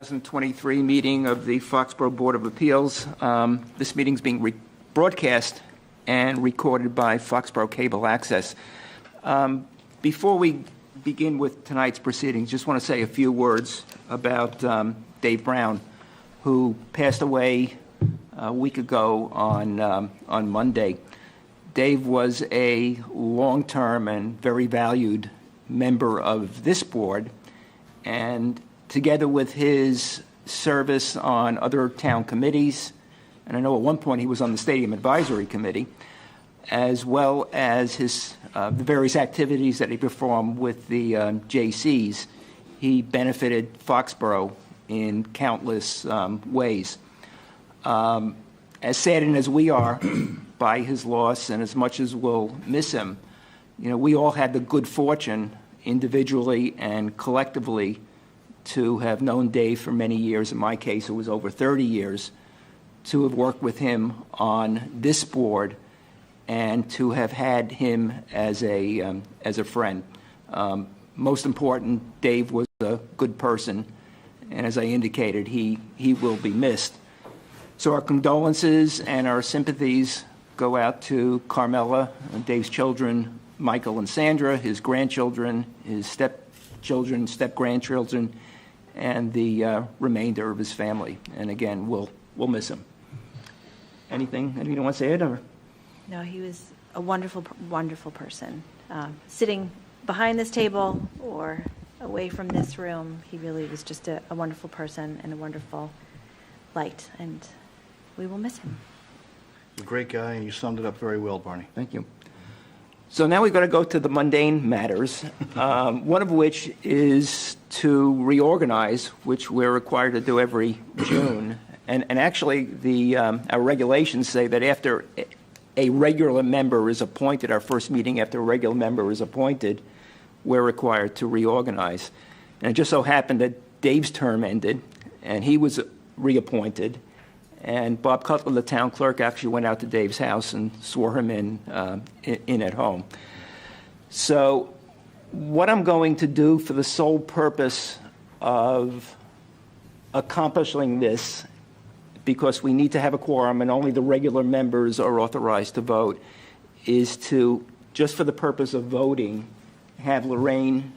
2023 meeting of the Foxborough Board of Appeals. This meeting is being broadcast and recorded by Foxborough Cable Access. Before we begin with tonight's proceedings, just want to say a few words about Dave Brown, who passed away a week ago on Monday. Dave was a long-term and very valued member of this board, and together with his service on other town committees, and I know at one point he was on the Stadium Advisory Committee, as well as his the various activities that he performed with the JCs, he benefited Foxborough in countless ways. As saddened as we are by his loss, and as much as we'll miss him, you know, we all had the good fortune, individually and collectively, to have known Dave for many years. In my case, it was over 30 years, to have worked with him on this board and to have had him as a friend. Most important, Dave was a good person, and as I indicated, he will be missed. So our condolences and our sympathies go out to Carmela, Dave's children, Michael and Sandra, his grandchildren, his stepchildren, step-grandchildren, and the remainder of his family. And again, we'll miss him. Anything you want to say, Ed? Or? No, he was a wonderful, wonderful person. Sitting behind this table or away from this room, he really was just a wonderful person and a wonderful light, and we will miss him. A great guy, and you summed it up very well, Barney. Thank you. So now we've got to go to the mundane matters, one of which is to reorganize, which we're required to do every June. And actually, our regulations say that after a regular member is appointed, our first meeting after a regular member is appointed, we're required to reorganize. And it just so happened that Dave's term ended, and he was reappointed. And Bob Cutler, the town clerk, actually went out to Dave's house and swore him in at home. So what I'm going to do, for the sole purpose of accomplishing this, because we need to have a quorum and only the regular members are authorized to vote, is to, just for the purpose of voting, have Lorraine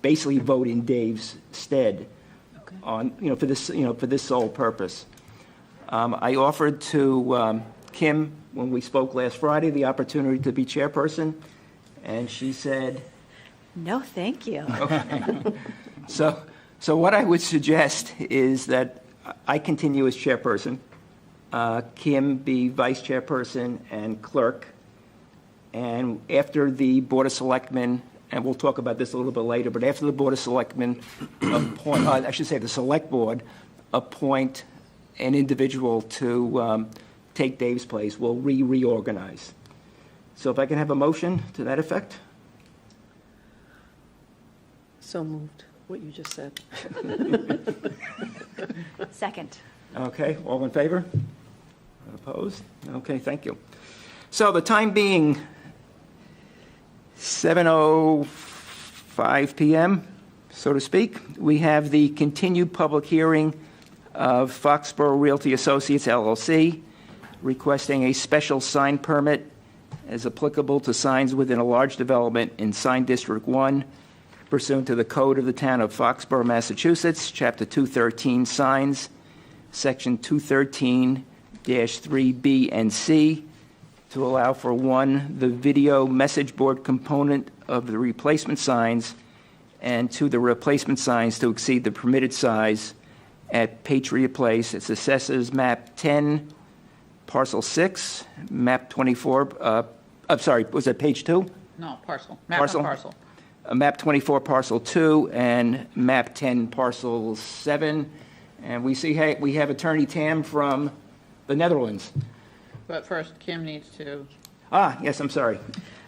basically vote in Dave's stead, okay, on for this sole purpose. I offered to Kim, when we spoke last Friday, the opportunity to be chairperson, and she said, "No, thank you." Okay. So what I would suggest is that I continue as chairperson, Kim be vice chairperson and clerk, and after the Board of Selectmen, and we'll talk about this a little bit later, but after the Board of Selectmen appoint, I should say the Select Board appoint an individual to take Dave's place, we'll reorganize. So if I can have a motion to that effect? So moved, what you just said. Second. Okay, all in favor? Opposed? Okay, thank you. So the time being 7:05 p.m., so to speak, we have the continued public hearing of Foxborough Realty Associates, LLC, requesting a special sign permit as applicable to signs within a large development in Sign District 1, pursuant to the Code of the Town of Foxborough, Massachusetts, Chapter 213, Signs, Section 213-3B and C, to allow for, 1, the video message board component of the replacement signs, and 2, the replacement signs to exceed the permitted size at Patriot Place. It's Assessors Map 10, Parcel 6, Map 24, I'm sorry, was that page 2? No, parcel. Map parcel. Map 24, Parcel 2, and Map 10, Parcel 7. And we see, hey, we have Attorney Tam from the Netherlands. But first, Kim needs to... Yes, I'm sorry.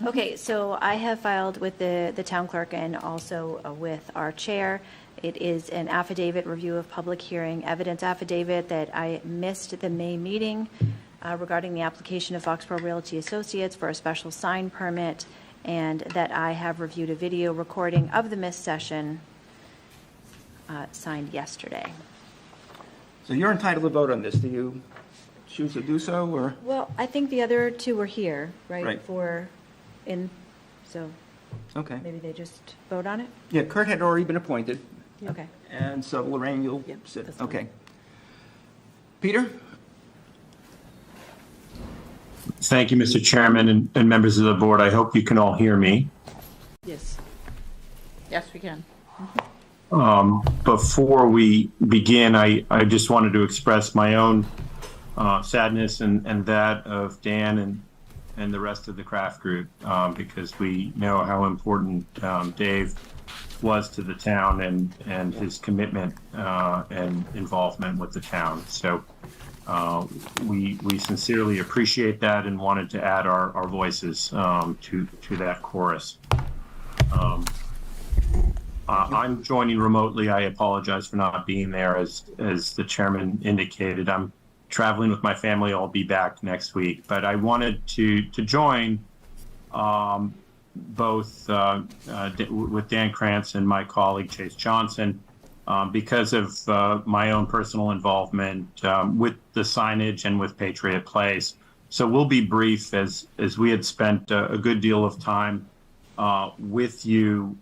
Okay, so I have filed with the town clerk and also with our chair. It is an affidavit, review of public hearing, evidence affidavit, that I missed the May meeting regarding the application of Foxborough Realty Associates for a special sign permit, and that I have reviewed a video recording of the missed session signed yesterday. So you're entitled to vote on this. Do you choose to do so, or? Well, I think the other two were here, right? Right. So Okay. maybe they just vote on it? Yeah, Kurt had already been appointed, Okay. and so Lorraine, you'll Yep, sit. that's fine. Okay. Peter? Thank you, Mr. Chairman and members of the board. I hope you can all hear me. Yes. Yes, we can. Before we begin, I just wanted to express my own sadness and that of Dan and the rest of the craft group, because we know how important Dave was to the town and his commitment and involvement with the town. So we sincerely appreciate that and wanted to add our voices to that chorus. I'm joining remotely. I apologize for not being there, as the chairman indicated. I'm traveling with my family. I'll be back next week. But I wanted to join both with Dan Krantz and my colleague Chase Johnson because of my own personal involvement with the signage and with Patriot Place. So we'll be brief, as we had spent a good deal of time with you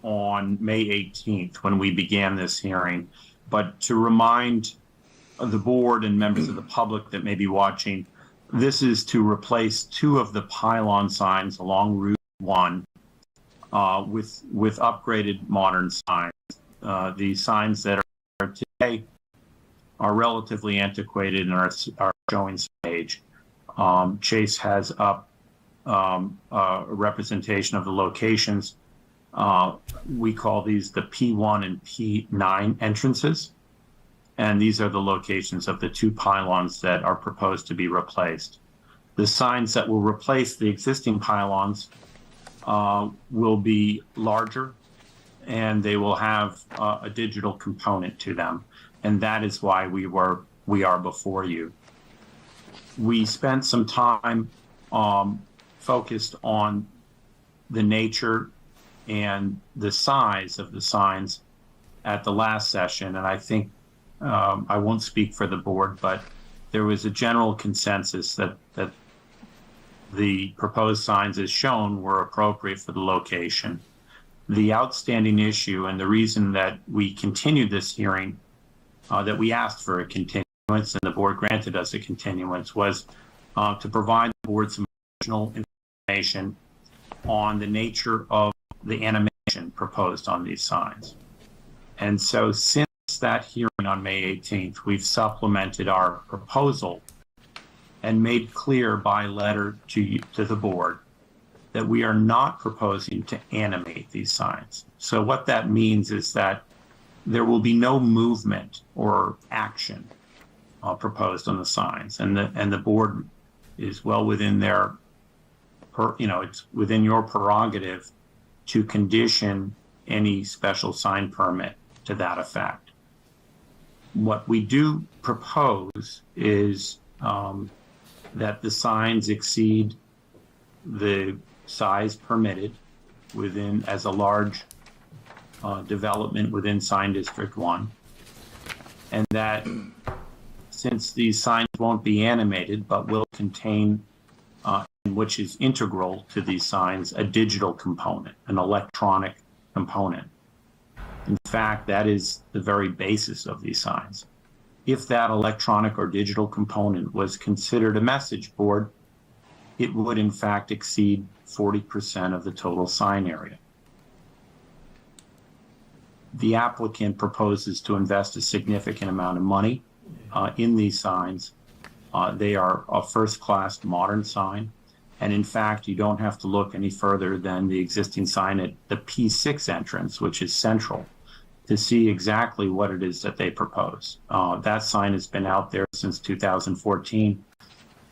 on May 18th when we began this hearing. But to remind the board and members of the public that may be watching, this is to replace two of the pylon signs along Route 1 with upgraded modern signs. The signs that are today are relatively antiquated and are showing some age. Chase has up a representation of the locations. We call these the P1 and P9 entrances. And these are the locations of the two pylons that are proposed to be replaced. The signs that will replace the existing pylons will be larger, and they will have a digital component to them. And that is why we are before you. We spent some time focused on the nature and the size of the signs at the last session. And I think I won't speak for the board, but there was a general consensus that the proposed signs as shown were appropriate for the location. The outstanding issue and the reason that we continued this hearing, that we asked for a continuance and the board granted us a continuance, was to provide the board some additional information on the nature of the animation proposed on these signs. And so since that hearing on May 18th, we've supplemented our proposal and made clear by letter to the board that we are not proposing to animate these signs. So what that means is that there will be no movement or action proposed on the signs, and the board is well within it's within your prerogative to condition any special sign permit to that effect. What we do propose is that the signs exceed the size permitted within as a large development within Sign District 1, and that since these signs won't be animated but will contain, which is integral to these signs, a digital component, an electronic component. In fact, that is the very basis of these signs. If that electronic or digital component was considered a message board, it would in fact exceed 40% of the total sign area. The applicant proposes to invest a significant amount of money in these signs. They are a first-class modern sign. And in fact, you don't have to look any further than the existing sign at the P6 entrance, which is central, to see exactly what it is that they propose. That sign has been out there since 2014.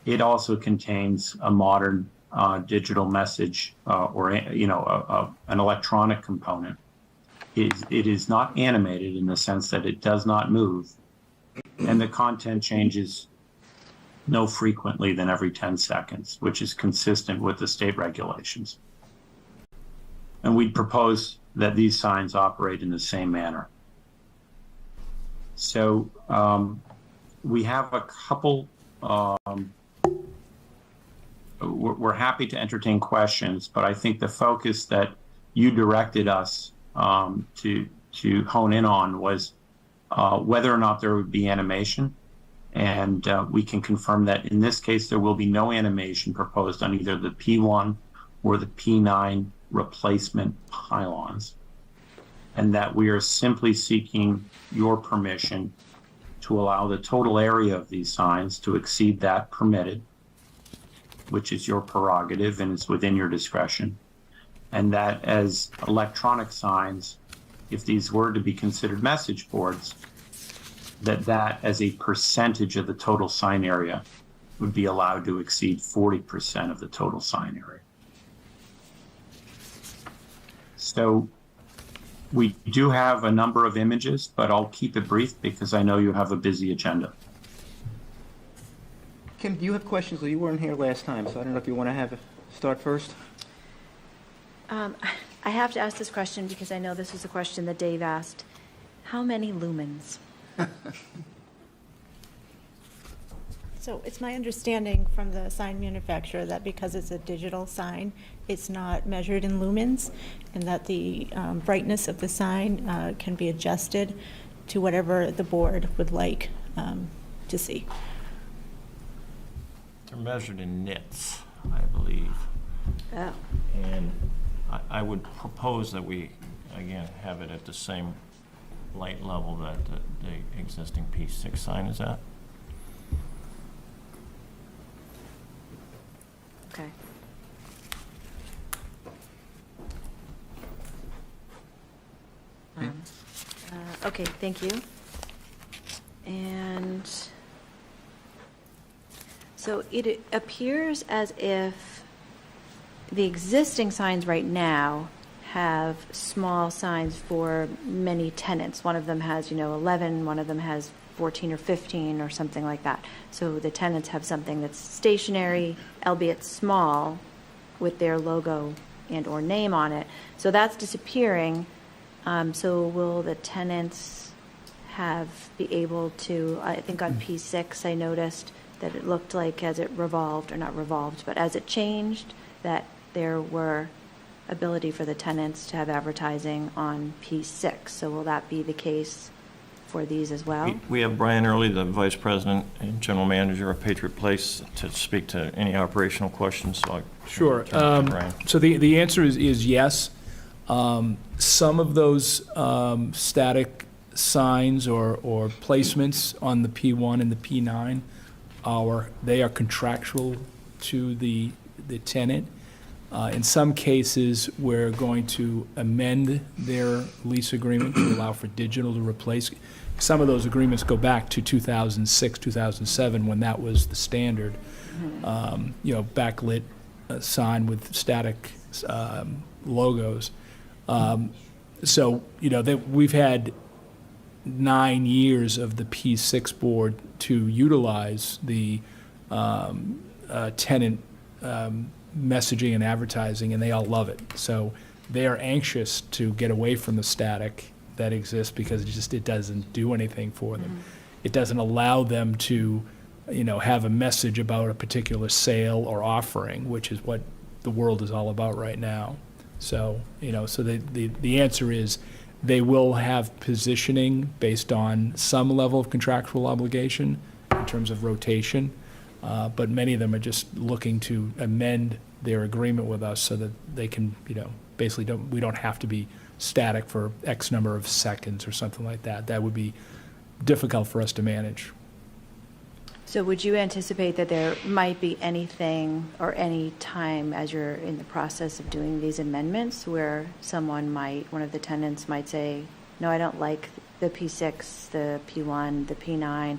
It also contains a modern digital message or an electronic component. It is not animated in the sense that it does not move, and the content changes no frequently than every 10 seconds, which is consistent with the state regulations. And we propose that these signs operate in the same manner. So we have a couple, we're happy to entertain questions, but I think the focus that you directed us to hone in on was whether or not there would be animation. And we can confirm that in this case, there will be no animation proposed on either the P1 or the P9 replacement pylons. And that we are simply seeking your permission to allow the total area of these signs to exceed that permitted, which is your prerogative and is within your discretion. And that as electronic signs, if these were to be considered message boards, that as a percentage of the total sign area would be allowed to exceed 40% of the total sign area. So we do have a number of images, but I'll keep it brief because I know you have a busy agenda. Kim, do you have questions? Well, you weren't here last time, so I don't know if you want to start first. I have to ask this question because I know this was a question that Dave asked. How many lumens? So it's my understanding from the sign manufacturer that because it's a digital sign, it's not measured in lumens, and that the brightness of the sign can be adjusted to whatever the board would like to see. They're measured in nits, I believe. Oh. And I would propose that we, again, have it at the same light level that the existing P6 sign is at. Okay. Okay, thank you. And so it appears as if the existing signs right now have small signs for many tenants. One of them has, 11, one of them has 14 or 15 or something like that. So the tenants have something that's stationary, albeit small, with their logo and or name on it. So that's disappearing. So will the tenants be able to, I think on P6 I noticed that it looked like as it revolved, or not revolved, but as it changed, that there were ability for the tenants to have advertising on P6. So will that be the case for these as well? We have Brian Early, the Vice President and General Manager of Patriot Place, to speak to any operational questions. So Sure. turn it to Brian. So the answer is yes. Some of those static signs or placements on the P1 and the P9 they are contractual to the tenant. In some cases, we're going to amend their lease agreement to allow for digital to replace. Some of those agreements go back to 2006, 2007, when that was the standard. Backlit sign with static logos. We've had 9 years of the P6 board to utilize the tenant messaging and advertising, and they all love it. So they are anxious to get away from the static that exists because it doesn't do anything for them. It doesn't allow them to, have a message about a particular sale or offering, which is what the world is all about right now. So, the answer is they will have positioning based on some level of contractual obligation in terms of rotation. But many of them are just looking to amend their agreement with us so that they can, basically we don't have to be static for X number of seconds or something like that. That would be difficult for us to manage. So would you anticipate that there might be anything or any time as you're in the process of doing these amendments where one of the tenants might say, no, I don't like the P6, the P1, the P9,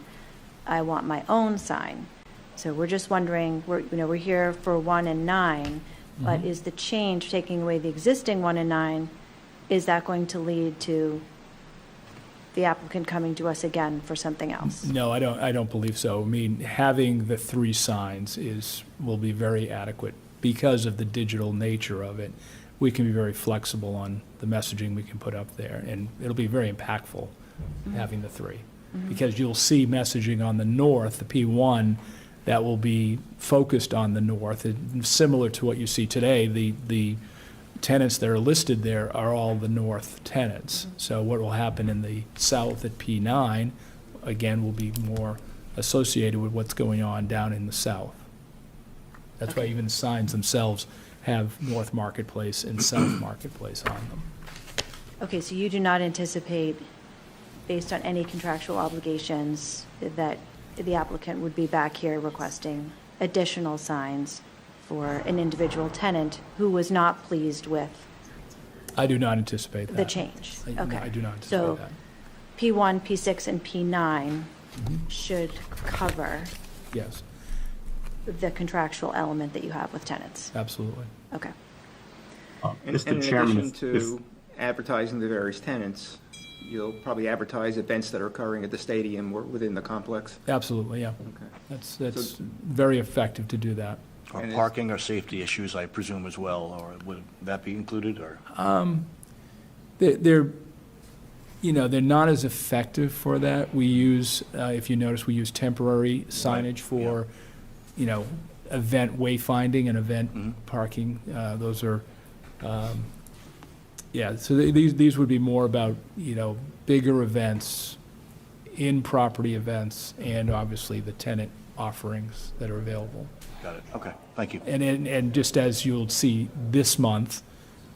I want my own sign. So we're just wondering, we're here for 1 and 9, but is the change taking away the existing 1 and 9, is that going to lead to the applicant coming to us again for something else? No, I don't believe so. I mean, having the 3 signs will be very adequate because of the digital nature of it. We can be very flexible on the messaging we can put up there, and it'll be very impactful having the 3. because you'll see messaging on the north, the P1, that will be focused on the north. Similar to what you see today, the tenants that are listed there are all the north tenants. So what will happen in the south at P9, again, will be more associated with what's going on down in the south. That's why even the signs themselves have North Marketplace and South Marketplace on them. Okay, so you do not anticipate, based on any contractual obligations, that the applicant would be back here requesting additional signs for an individual tenant who was not pleased with I do not anticipate that. the change? No, Okay. I do not So anticipate that. P1, P6, and P9 should cover Yes, the contractual element that you have with tenants. absolutely. Okay. And Mr. in Chairman, addition to advertising the various tenants, you'll probably advertise events that are occurring at the stadium or within the complex? Absolutely, yeah. Okay. That's very effective to do that. Or And parking or safety issues, I presume, as well, or would that be included, or? They're, they're not as effective for that. We use, if you notice, we use temporary signage for, event wayfinding and event parking. Those are, so these would be more about, bigger events, in-property events, and obviously the tenant offerings that are available. Got it, okay, thank you. And just as you'll see this month,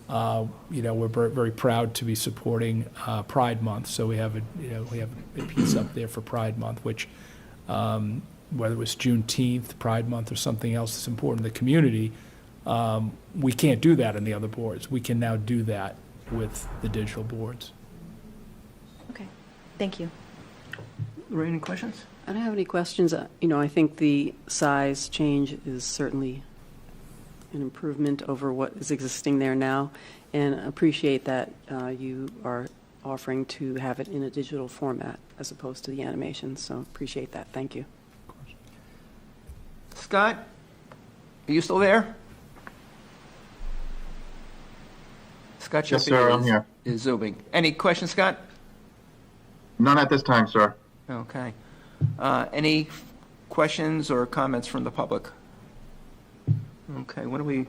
we're very proud to be supporting Pride Month. So we have a piece up there for Pride Month, which, whether it was Juneteenth, Pride Month, or something else that's important to the community, we can't do that in the other boards. We can now do that with the digital boards. Okay. Thank you. Lorraine, any questions? I don't have any questions. I think the size change is certainly an improvement over what is existing there now, and appreciate that you are offering to have it in a digital format as opposed to the animation, so appreciate that. Thank you. Scott, are you still there? Scott Yes, Sheffy sir, I'm here. is zooming. Any questions, Scott? None at this time, sir. Okay. Any questions or comments from the public? Okay, when do we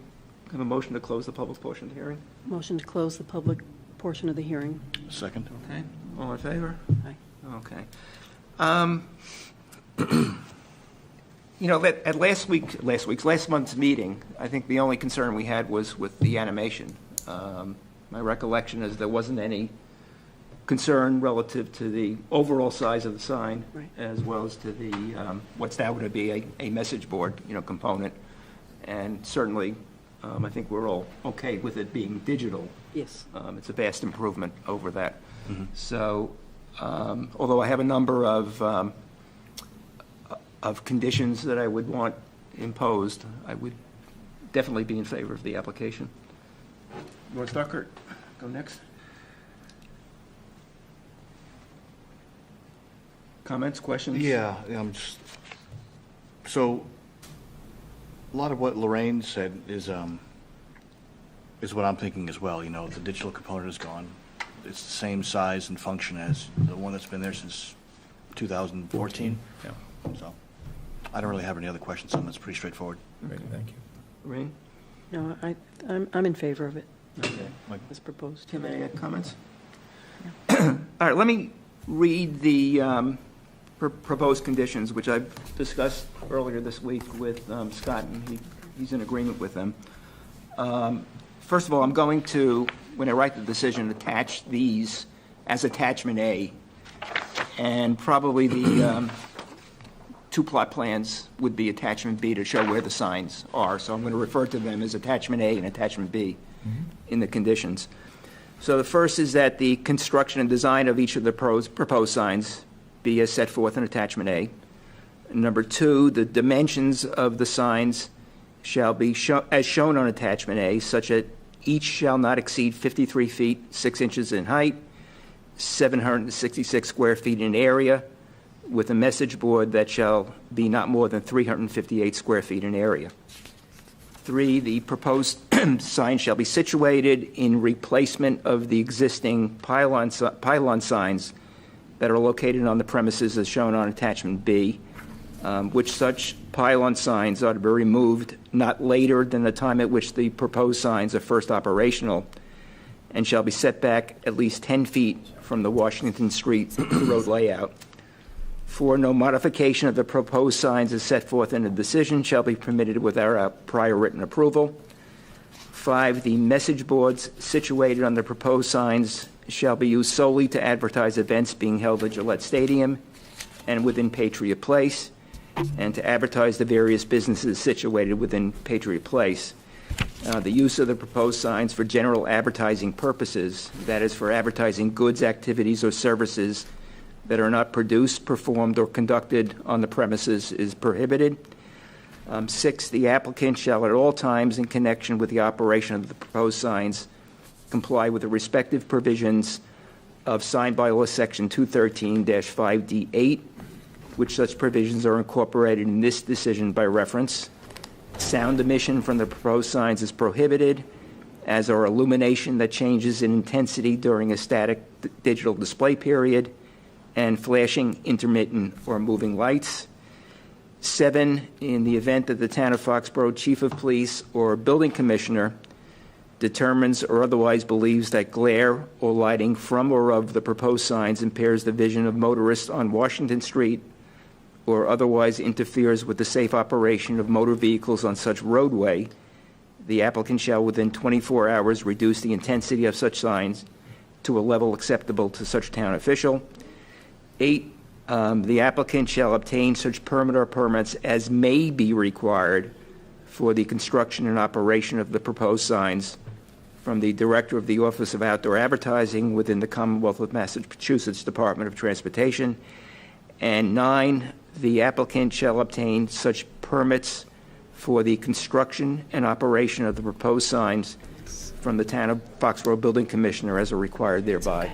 have a motion to close the public portion of the hearing? Motion to close the public portion of the hearing. Second? Okay, all in favor? Aye. Okay. At last month's meeting, I think the only concern we had was with the animation. My recollection is there wasn't any concern relative to the overall size of the sign, Right. as well as to the, what's now going to be a message board, component. And certainly, I think we're all okay with it being digital. Yes. It's a vast improvement over that. So, although I have a number of conditions that I would want imposed, I would definitely be in favor of the application. You want to start, Kurt? Go next. Comments, questions? Yeah, so, a lot of what Lorraine said is what I'm thinking as well, the digital component is gone. It's the same size and function as the one that's been there since 2014. Yeah. So, I don't really have any other questions on it. It's pretty straightforward. Great, thank you. Lorraine? No, I'm in favor of it Okay. as proposed. Tim, any comments? All right, let me read the proposed conditions, which I discussed earlier this week with Scott, and he's in agreement with them. First of all, I'm going to, when I write the decision, attach these as attachment A, and probably the two plot plans would be attachment B to show where the signs are. So I'm going to refer to them as attachment A and attachment B in the conditions. So the first is that the construction and design of each of the proposed signs be as set forth in attachment A. Number two, the dimensions of the signs shall be as shown on attachment A, such that each shall not exceed 53 feet, 6 inches in height, 766 square feet in area, with a message board that shall be not more than 358 square feet in area. 3, the proposed sign shall be situated in replacement of the existing pylon signs that are located on the premises as shown on attachment B, which such pylon signs are to be removed not later than the time at which the proposed signs are first operational, and shall be set back at least 10 feet from the Washington Street road layout. 4, no modification of the proposed signs as set forth in the decision shall be permitted without our prior written approval. 5, the message boards situated on the proposed signs shall be used solely to advertise events being held at Gillette Stadium and within Patriot Place, and to advertise the various businesses situated within Patriot Place. The use of the proposed signs for general advertising purposes, that is, for advertising goods, activities, or services that are not produced, performed, or conducted on the premises is prohibited. 6, the applicant shall at all times in connection with the operation of the proposed signs comply with the respective provisions of Sign Bylaw Section 213-5D8, which such provisions are incorporated in this decision by reference. Sound emission from the proposed signs is prohibited, as are illumination that changes in intensity during a static digital display period, and flashing, intermittent, or moving lights. 7, in the event that the Town of Foxborough Chief of Police or Building Commissioner determines or otherwise believes that glare or lighting from or of the proposed signs impairs the vision of motorists on Washington Street or otherwise interferes with the safe operation of motor vehicles on such roadway, the applicant shall within 24 hours reduce the intensity of such signs to a level acceptable to such town official. 8, the applicant shall obtain such permit or permits as may be required for the construction and operation of the proposed signs from the Director of the Office of Outdoor Advertising within the Commonwealth of Massachusetts Department of Transportation. And 9, the applicant shall obtain such permits for the construction and operation of the proposed signs from the Town of Foxborough Building Commissioner as are required thereby.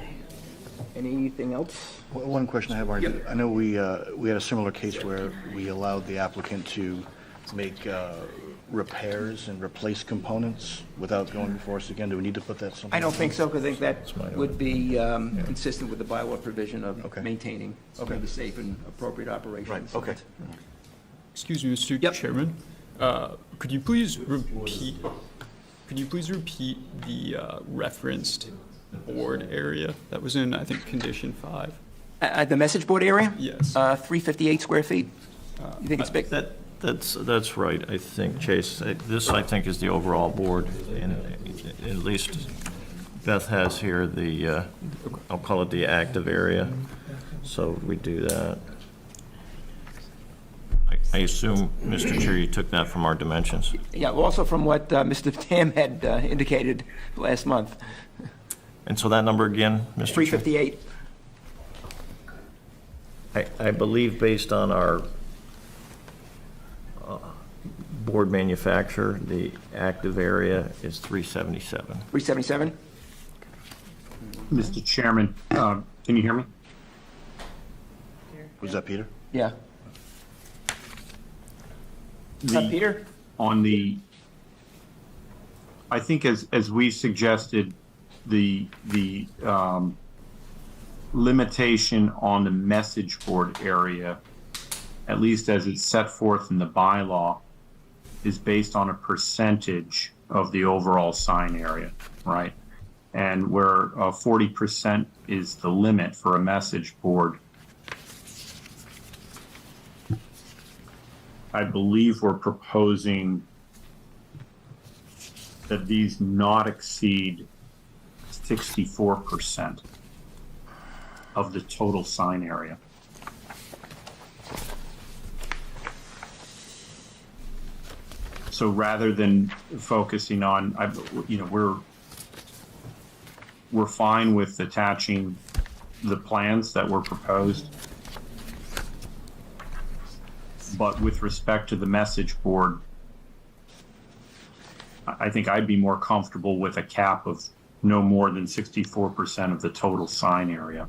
Anything else? One question I have, Artie. I know we had a similar case where we allowed the applicant to make repairs and replace components without going before us again. Do we need to put that something? I don't think so, because I think that would be consistent with the bylaw provision of maintaining the safe and appropriate operations. Right, okay. Excuse me, Mr. Yep. Chairman. Could you please repeat the referenced board area that was in, I think, condition 5? The message board area? Yes. 358 square feet. You think it's big? That's right, I think, Chase. This, I think, is the overall board, and at least Beth has here the, I'll call it the active area, so we do that. I assume, Mr. Chair, you took that from our dimensions? Yeah, also from what Mr. Tam had indicated last month. And so that number again, Mr. Chair? 358. I believe based on our board manufacturer, the active area is 377. 377? Mr. Chairman, can you hear me? Was that Peter? Yeah. Peter? On the, I think as we suggested, the limitation on the message board area, at least as it's set forth in the bylaw, is based on a percentage of the overall sign area, right? And where 40% is the limit for a message board, I believe we're proposing that these not exceed 64% of the total sign area. So rather than focusing on, we're fine with attaching the plans that were proposed. But with respect to the message board, I think I'd be more comfortable with a cap of no more than 64% of the total sign area.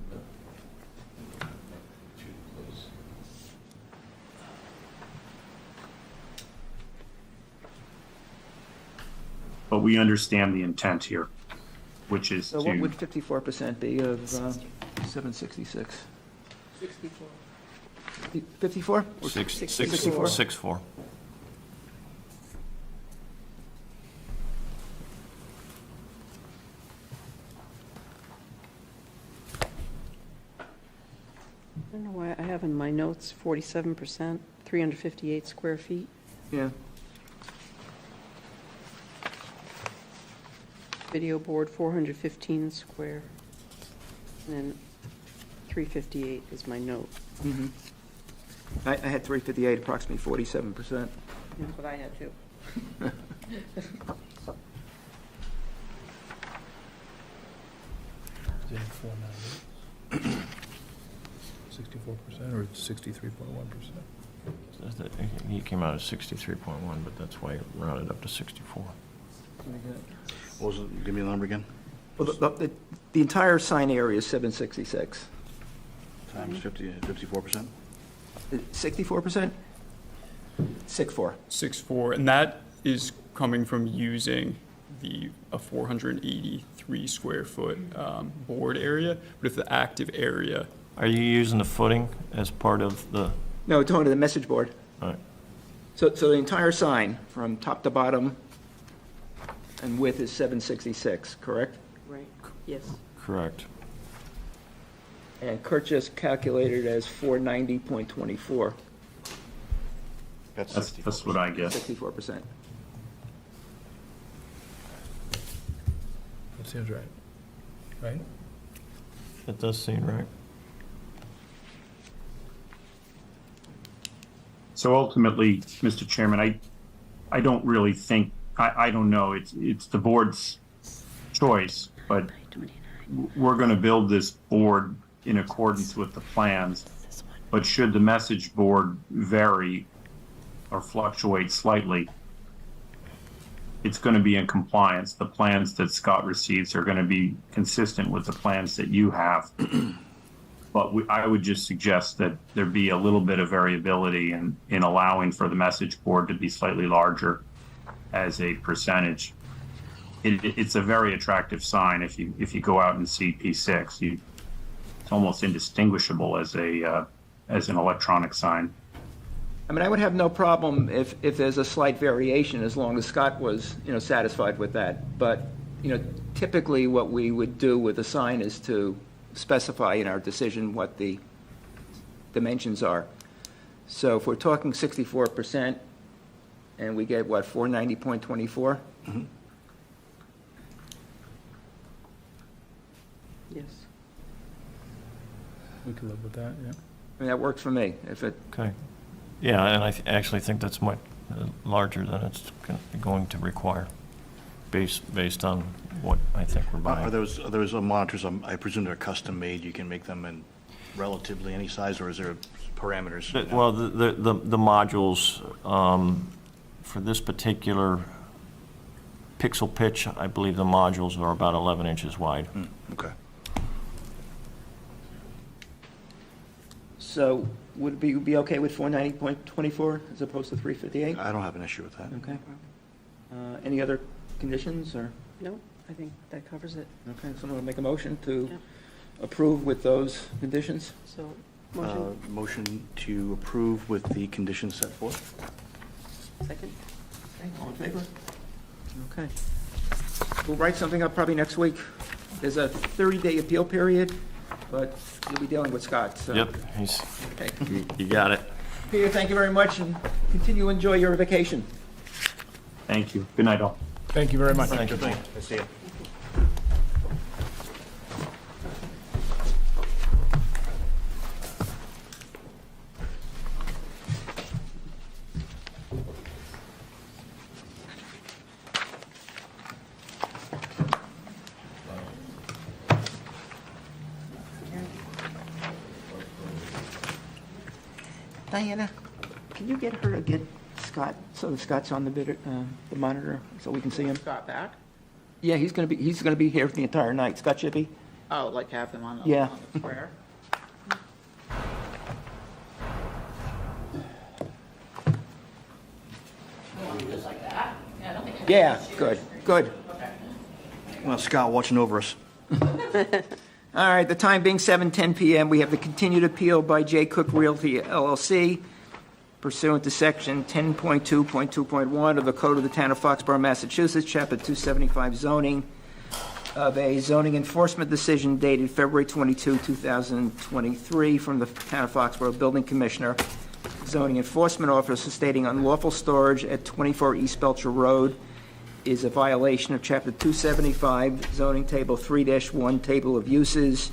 But we understand the intent here, which is So to... what would 54% be of 766? 54? 64. I don't know why I have in my notes 47%, 358 square feet. Yeah. Video board, 415 square. And then 358 is my note. Mhm. I had 358, approximately 47%. That's what I had too. Is it 490? 64% or 63.1%? He came out at 63.1, but that's why he rounded up to 64. What was it? Give me the number again. Well, the entire sign area is 766. Times 54%? 64%? 64. 6.4, and that is coming from using a 483 square foot board area, but if the active area, Are you using the footing as part of the, No, talking to the message board. all right, So the entire sign, from top to bottom, and width is 766, correct? Right, yes. correct. And Kurt just calculated as 490.24, That's That's 64%. what I guess. 64%. That seems right. Right? That does seem right. So ultimately, Mr. Chairman, I don't really think, I don't know, it's the board's choice, but we're going to build this board in accordance with the plans. But should the message board vary or fluctuate slightly, it's going to be in compliance. The plans that Scott receives are going to be consistent with the plans that you have. But I would just suggest that there be a little bit of variability in allowing for the message board to be slightly larger as a percentage. It's a very attractive sign. If you go out and see P6, it's almost indistinguishable as an electronic sign. I mean, I would have no problem if there's a slight variation, as long as Scott was, satisfied with that. But, typically what we would do with a sign is to specify in our decision what the dimensions are. So if we're talking 64%, and we get, 490.24? Mm-hmm. Yes. We could live with that, yeah. I mean, that works for me. If it, Okay. Yeah, and I actually think that's much larger than it's going to require, based on what I think we're buying. Are those monitors, I presume they're custom made, you can make them in relatively any size, or is there parameters? Well, the modules, for this particular pixel pitch, I believe the modules are about 11 inches wide. Okay. so would it be okay with 490.24 as opposed to 358? I don't have an issue with that. Okay. Any other conditions, or? No, I think that covers it. Okay, someone will make a motion to Yep. approve with those conditions? So, motion, Motion to approve with the conditions set forth. second? All in favor? Okay. We'll write something up probably next week. There's a 30-day appeal period, but you'll be dealing with Scott, so. Yep, Okay. you got it. Peter, thank you very much, and continue to enjoy your vacation. Thank you. Good night, all. Thank you very much. Thank you. I see you. Diana, can you get her to get Scott, so that Scott's on the monitor, so we can see him? Scott back? Yeah, he's gonna be here for the entire night. Scott should be. Oh, like have them on the, Yeah. on the square? Just like that? Yeah, I don't think I have Yeah, any good, issues. good. Okay. Well, Scott watching over us. All right, the time being 7:10 PM, we have the continued appeal by J. Cook Realty LLC pursuant to Section 10.2.2.1 of the Code of the Town of Foxborough, Massachusetts, Chapter 275 zoning, of a zoning enforcement decision dated February 22, 2023, from the Town of Foxborough Building Commissioner, zoning enforcement officer, stating unlawful storage at 24 East Belcher Road is a violation of Chapter 275, zoning table 3-1, table of uses,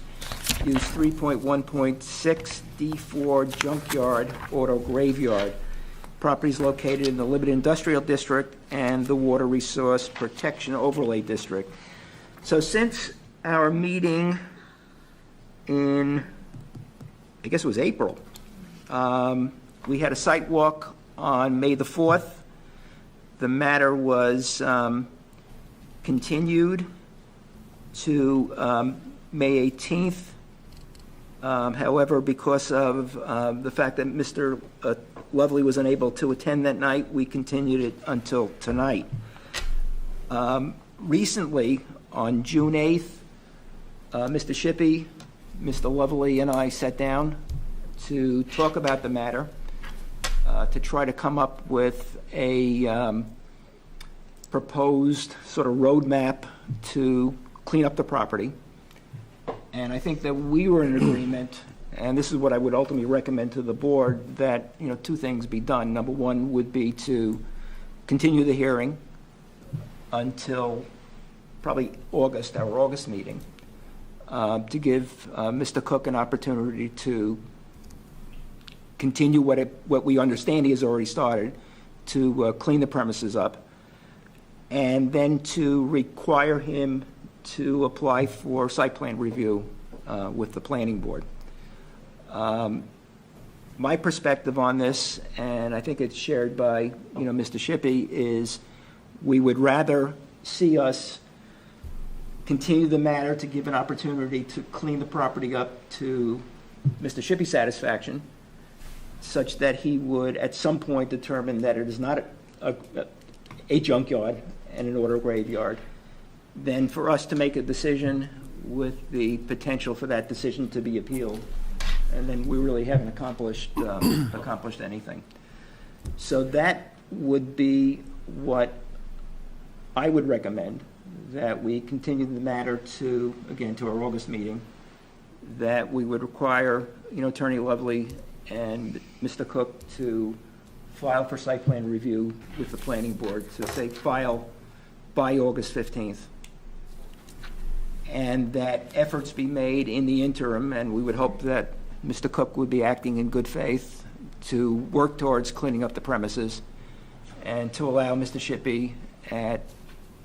use 3.1.6, D4 junkyard, auto graveyard. Properties located in the Limited Industrial District and the Water Resource Protection Overlay District. So since our meeting in, I guess it was April, we had a site walk on May the 4th. The matter was continued to May 18th. However, because of the fact that Mr. Lovely was unable to attend that night, we continued it until tonight. Recently, on June 8th, Mr. Shippey, Mr. Lovely, and I sat down to talk about the matter, to try to come up with a proposed sort of roadmap to clean up the property. And I think that we were in agreement, and this is what I would ultimately recommend to the board, that, you know, two things be done. Number one would be to continue the hearing until probably August, our August meeting, to give Mr. Cook an opportunity to continue what we understand he has already started, to clean the premises up, and then to require him to apply for site plan review with the planning board. My perspective on this, and I think it's shared by, Mr. Shippey, is we would rather see us continue the matter to give an opportunity to clean the property up to Mr. Shippey's satisfaction, such that he would at some point determine that it is not a junkyard and an auto graveyard, than for us to make a decision with the potential for that decision to be appealed. And then we really haven't accomplished anything. So that would be what I would recommend, that we continue the matter to our August meeting, that we would require, Attorney Lovely and Mr. Cook to file for site plan review with the planning board, to say file by August 15th. And that efforts be made in the interim, and we would hope that Mr. Cook would be acting in good faith to work towards cleaning up the premises and to allow Mr. Shippey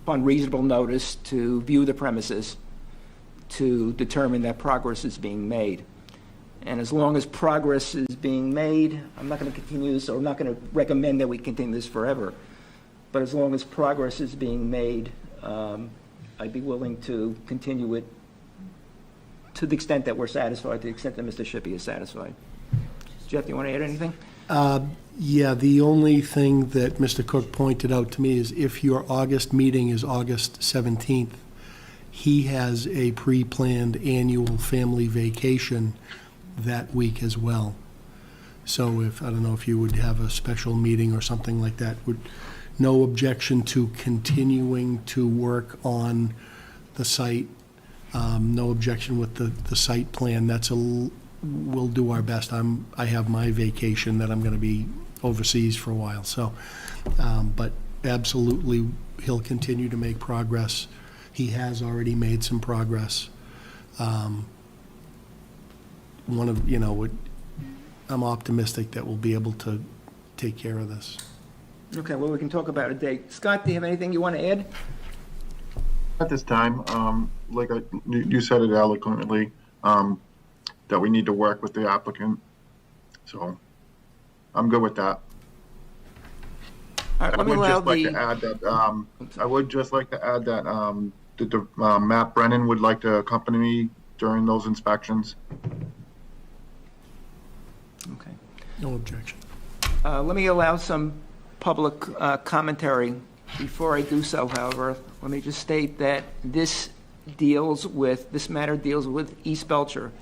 upon reasonable notice to view the premises to determine that progress is being made. And as long as progress is being made, I'm not going to continue this, or I'm not going to recommend that we continue this forever, but as long as progress is being made, I'd be willing to continue it to the extent that we're satisfied, to the extent that Mr. Shippey is satisfied. Jeff, do you want to add anything? Yeah, the only thing that Mr. Cook pointed out to me is if your August meeting is August 17th, he has a pre-planned annual family vacation that week as well. So I don't know if you would have a special meeting or something like that. No objection to continuing to work on the site. No objection with the site plan. We'll do our best. I have my vacation that I'm going to be overseas for a while. So, but absolutely, he'll continue to make progress. He has already made some progress. I'm optimistic that we'll be able to take care of this. Okay, well, we can talk about a date. Scott, do you have anything you want to add? At this time, you said it eloquently, that we need to work with the applicant. So I'm good with that. All right, let me allow I would just like to add that Matt Brennan would like to accompany me during those inspections. Okay. No objection. Let me allow some public commentary. Before I do so, however, let me just state that this this matter deals with East Belcher,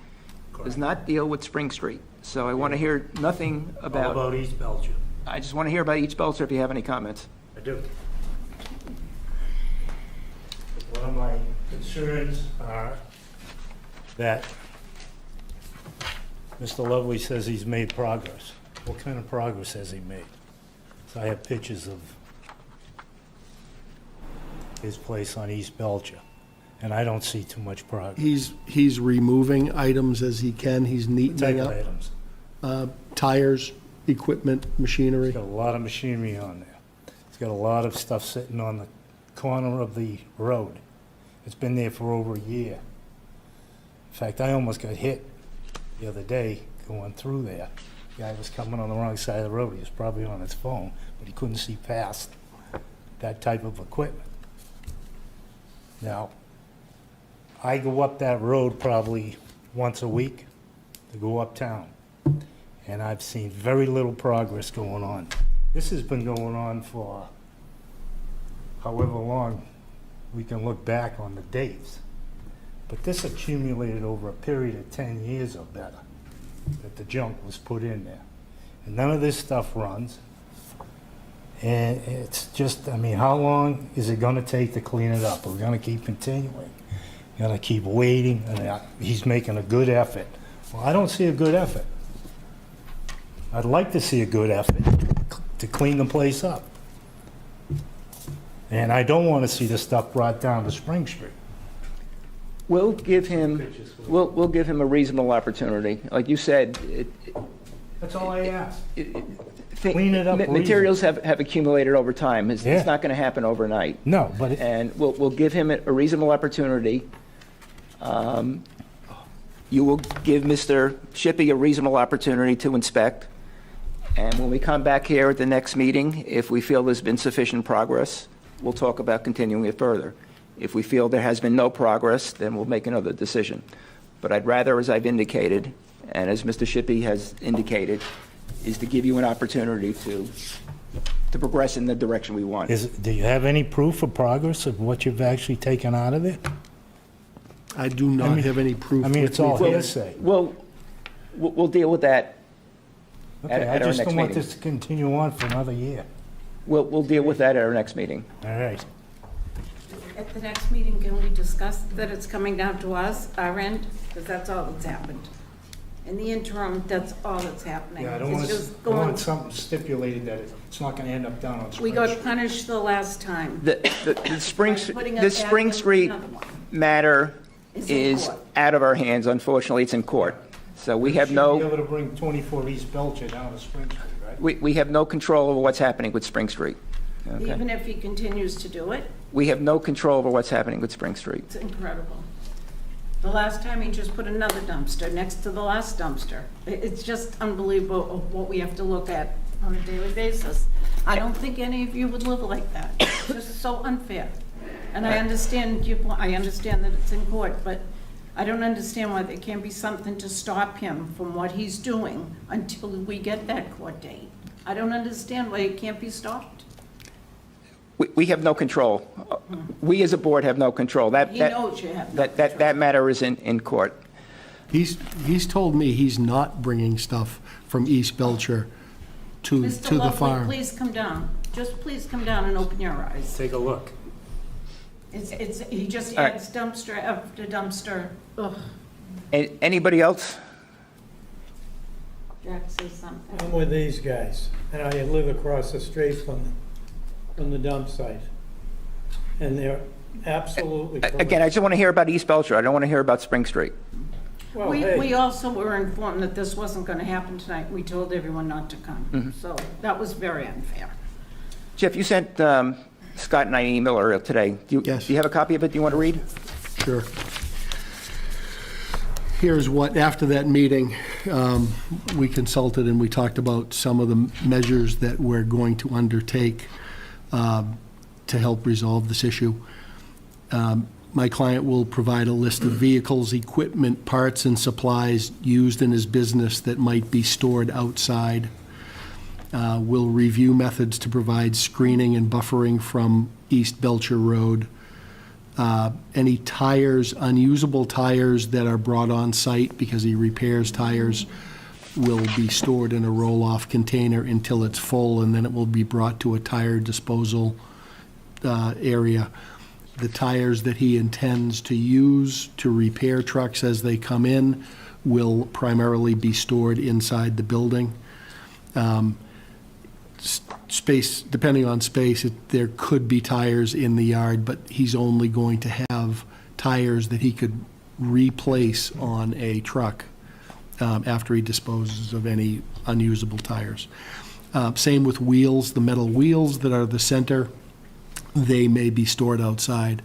does not deal with Spring Street. So I want to hear nothing All about, about East Belcher. I just want to hear about East Belcher if you have any comments. I do. One of my concerns are that Mr. Lovely says he's made progress. What kind of progress has he made? So I have pictures of his place on East Belcher, and I don't see too much progress. He's removing items as he can, he's What type neatening of up. items? Tires, equipment, machinery. He's got a lot of machinery on there. He's got a lot of stuff sitting on the corner of the road. It's been there for over a year. In fact, I almost got hit the other day going through there. The guy was coming on the wrong side of the road. He was probably on his phone, but he couldn't see past that type of equipment. Now, I go up that road probably once a week to go uptown, and I've seen very little progress going on. This has been going on for however long we can look back on the dates. But this accumulated over a period of 10 years or better, that the junk was put in there. And none of this stuff runs. And it's just, I mean, how long is it gonna take to clean it up? We're gonna keep continuing. Gonna keep waiting, and he's making a good effort. Well, I don't see a good effort. I'd like to see a good effort to clean the place up. And I don't want to see the stuff brought down to Spring Street. We'll give him a reasonable opportunity. Like you said, That's all I ask. Clean it up materials have accumulated over time. It's Yeah. not going to happen overnight. No, but And we'll give him a reasonable opportunity. You will give Mr. Shippey a reasonable opportunity to inspect. And when we come back here at the next meeting, if we feel there's been sufficient progress, we'll talk about continuing it further. If we feel there has been no progress, then we'll make another decision. But I'd rather, as I've indicated, and as Mr. Shippey has indicated, is to give you an opportunity to progress in the direction we want. do you have any proof of progress of what you've actually taken out of it? I do not have any proof. I mean, with it's all me. hearsay. We'll deal with that Okay, I at our just next don't want meeting. this to continue on for another year. We'll deal with that at our next meeting. All right. At the next meeting, can we discuss that it's coming down to us, our end? Because that's all that's happened. In the interim, that's all that's happening. Yeah, I don't It's want just I going- want something stipulated that it's not gonna end up down on We Spring got Street. punished the last time. The Spring By putting the us back Spring in Street another one. matter It's in is court. out of our hands. Unfortunately, it's in court. So we have Should be no, able to bring 24 East Belcher down to Spring Street, right? we have no control over what's happening with Spring Street. Okay? Even if he continues to do it, We have no control over what's happening with Spring Street. it's incredible. The last time, he just put another dumpster next to the last dumpster. It's just unbelievable of what we have to look at on a daily basis. I don't think any of you would live like that. It's just so unfair. And I understand I understand that it's in court, but I don't understand why there can't be something to stop him from what he's doing until we get that court date. I don't understand why it can't be stopped. We have no control. We as a board have no control. He knows you have no control. That matter is in court. He's told me he's not bringing stuff from East Belcher to Mr. the Lovely, farm. please come down. Just please come down and open your eyes. Take a look. He just All right. adds dumpster after dumpster. Ugh, Anybody else? Jack, say something. I'm with these guys, and I live across the street from the dump site. And they're absolutely. Again, I just want to hear about East Belcher. I don't want to hear about Spring Street. Well, We hey, also were informed that this wasn't going to happen tonight. We told everyone not to come. So that was very unfair. Jeff, you sent Scott and I an email earlier today. Yes. Do you have a copy of it? Do you want to read? Sure. Here's what, after that meeting, we consulted and we talked about some of the measures that we're going to undertake to help resolve this issue. My client will provide a list of vehicles, equipment, parts, and supplies used in his business that might be stored outside. We'll review methods to provide screening and buffering from East Belcher Road. Any tires, unusable tires that are brought on site because he repairs tires will be stored in a roll-off container until it's full, and then it will be brought to a tire disposal area. The tires that he intends to use to repair trucks as they come in will primarily be stored inside the building. Space, depending on space, there could be tires in the yard, but he's only going to have tires that he could replace on a truck after he disposes of any unusable tires. Same with wheels, the metal wheels that are the center, they may be stored outside,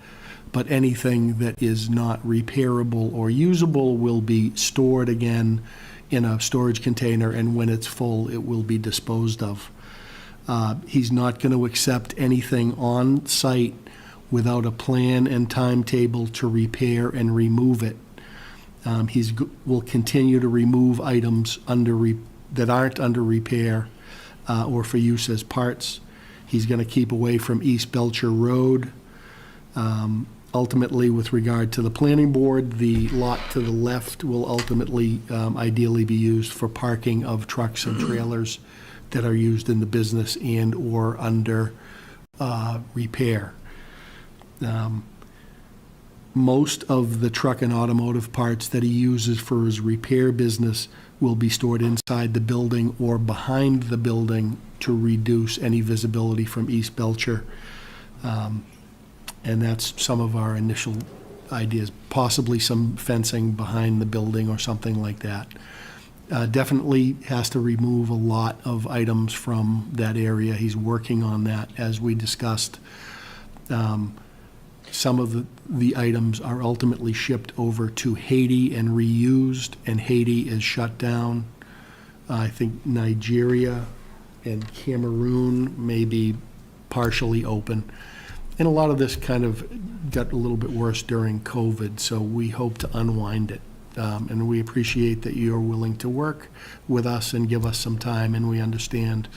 but anything that is not repairable or usable will be stored again in a storage container, and when it's full, it will be disposed of. He's not going to accept anything on site without a plan and timetable to repair and remove it. Will continue to remove items that aren't under repair or for use as parts. He's going to keep away from East Belcher Road. Ultimately, with regard to the planning board, the lot to the left will ultimately, ideally be used for parking of trucks and trailers that are used in the business and or under repair. Most of the truck and automotive parts that he uses for his repair business will be stored inside the building or behind the building to reduce any visibility from East Belcher. And that's some of our initial ideas, possibly some fencing behind the building or something like that. Definitely has to remove a lot of items from that area. He's working on that, as we discussed. Some of the items are ultimately shipped over to Haiti and reused, and Haiti is shut down. I think Nigeria and Cameroon may be partially open. And a lot of this kind of got a little bit worse during COVID, so we hope to unwind it. And we appreciate that you're willing to work with us and give us some time, and we understand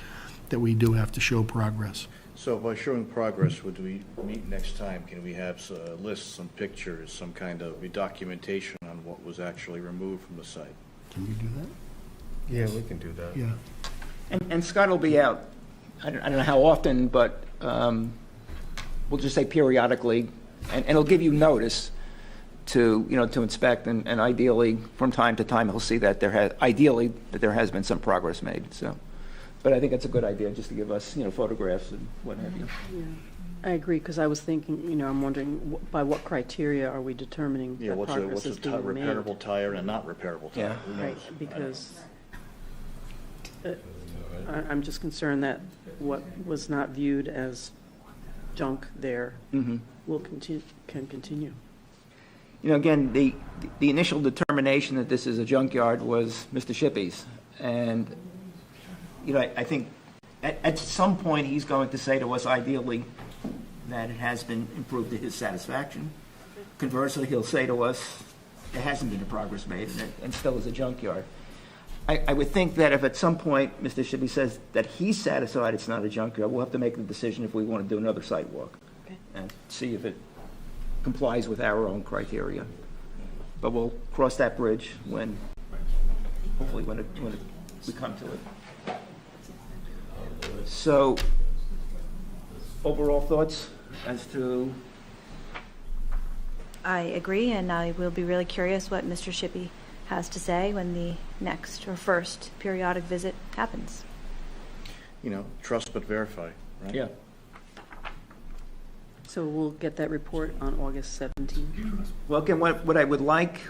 that we do have to show progress. So by showing progress, would we meet next time? Can we have a list, some pictures, some kind of documentation on what was actually removed from the site? Can you do that? Yeah, we can do that. Yeah. And Scott will be out, I don't know how often, but we'll just say periodically, and it'll give you notice to inspect, and ideally, from time to time, he'll see that there has been some progress made, so. But I think it's a good idea, just to give us, photographs and what have you. Yeah, I agree, because I was thinking, I'm wondering, by what criteria are we determining that progress is being made? Repairable tire and a not repairable tire? Yeah. Right, because I'm just concerned that what was not viewed as junk there can continue. Again, the initial determination that this is a junkyard was Mr. Shippey's, and I think at some point he's going to say to us, ideally, that it has been improved to his satisfaction. Conversely, he'll say to us, there hasn't been a progress made, and still is a junkyard. I would think that if at some point Mr. Shippey says that he's satisfied it's not a junkyard, we'll have to make the decision if we want to do another site walk and see if it complies with our own criteria. But we'll cross that bridge hopefully when we come to it. So, overall thoughts as to? I agree, and I will be really curious what Mr. Shippey has to say when the next or first periodic visit happens. Trust but verify, right? Yeah. So we'll get that report on August 17th. Well, again, what I would like,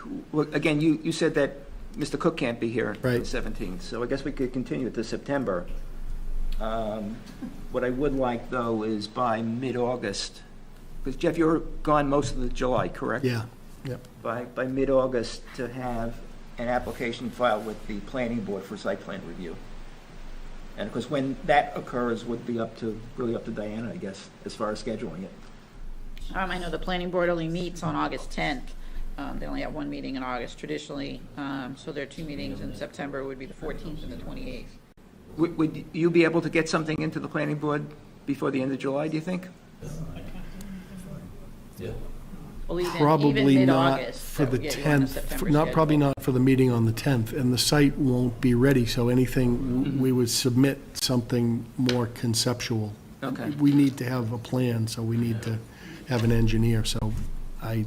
again, you said that Mr. Cook can't be here on the 17th, so I guess we could continue it to September. What I would like, though, is by mid-August, because Jeff, you're gone most of the July, correct? Yeah. Yep. By mid-August to have an application filed with the planning board for site plan review. And of course, when that occurs would be really up to Diana, I guess, as far as scheduling it. I know the planning board only meets on August 10th. They only have one meeting in August traditionally, so their two meetings in September would be the 14th and the 28th. Would you be able to get something into the planning board before the end of July, do you think? Yeah. Well, even Probably not mid-August, for that would the get you on the 10th, September probably schedule. not for the meeting on the 10th, and the site won't be ready, so anything, we would submit something more conceptual. Okay. We need to have a plan, so we need to have an engineer, so I'm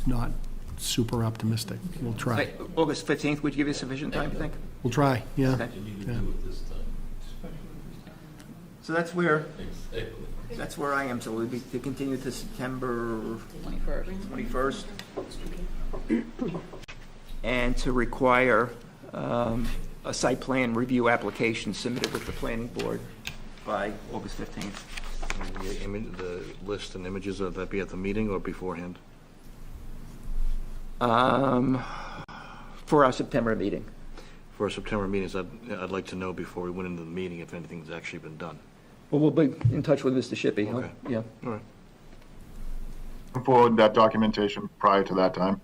not super optimistic. We'll try. Like, August 15th would give you sufficient time, you think? We'll try, yeah. Okay. Yeah. So that's where I am, so we'll be to continue to September 21st. 21st. And to require a site plan review application submitted with the planning board by August 15th. The list and images, of that be at the meeting or beforehand? For our September meeting. For our September meetings, I'd like to know before we went into the meeting if anything's actually been done. Well, we'll be in touch with Mr. Shippey. Okay. Yeah. All right. Forward that documentation prior to that time.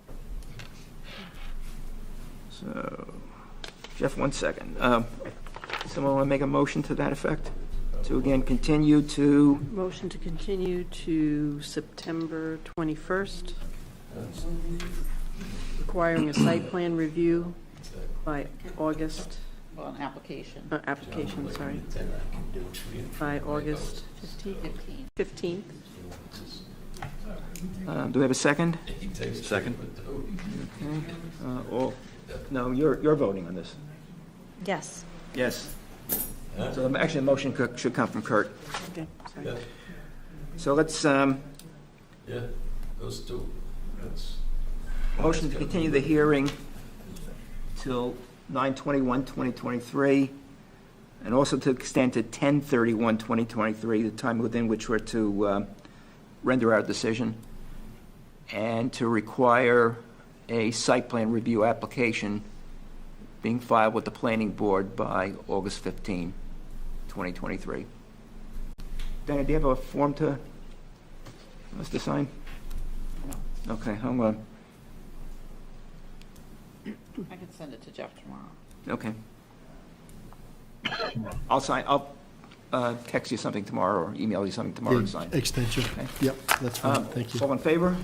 So, Jeff, 1 second. Someone want to make a motion to that effect? To again continue to, Motion to continue to September 21st, requiring a site plan review by August, Well, an application. application, sorry, by August 15th. do we have a second? Second? No, you're voting on this. Yes. Yes. So actually, the motion should come from Kurt. Okay, sorry. So let's, Yeah, those two. motion to continue the hearing till 9/21/2023, and also to extend to 10/31/2023, the time within which we're to render our decision, and to require a site plan review application being filed with the planning board by August 15, 2023. Dana, do you have a form to us to sign? Okay, I'm going I can send it to Jeff tomorrow. okay. I'll text you something tomorrow or email you something tomorrow to sign. Extension, Okay. yep, that's fine, thank you. All in favor?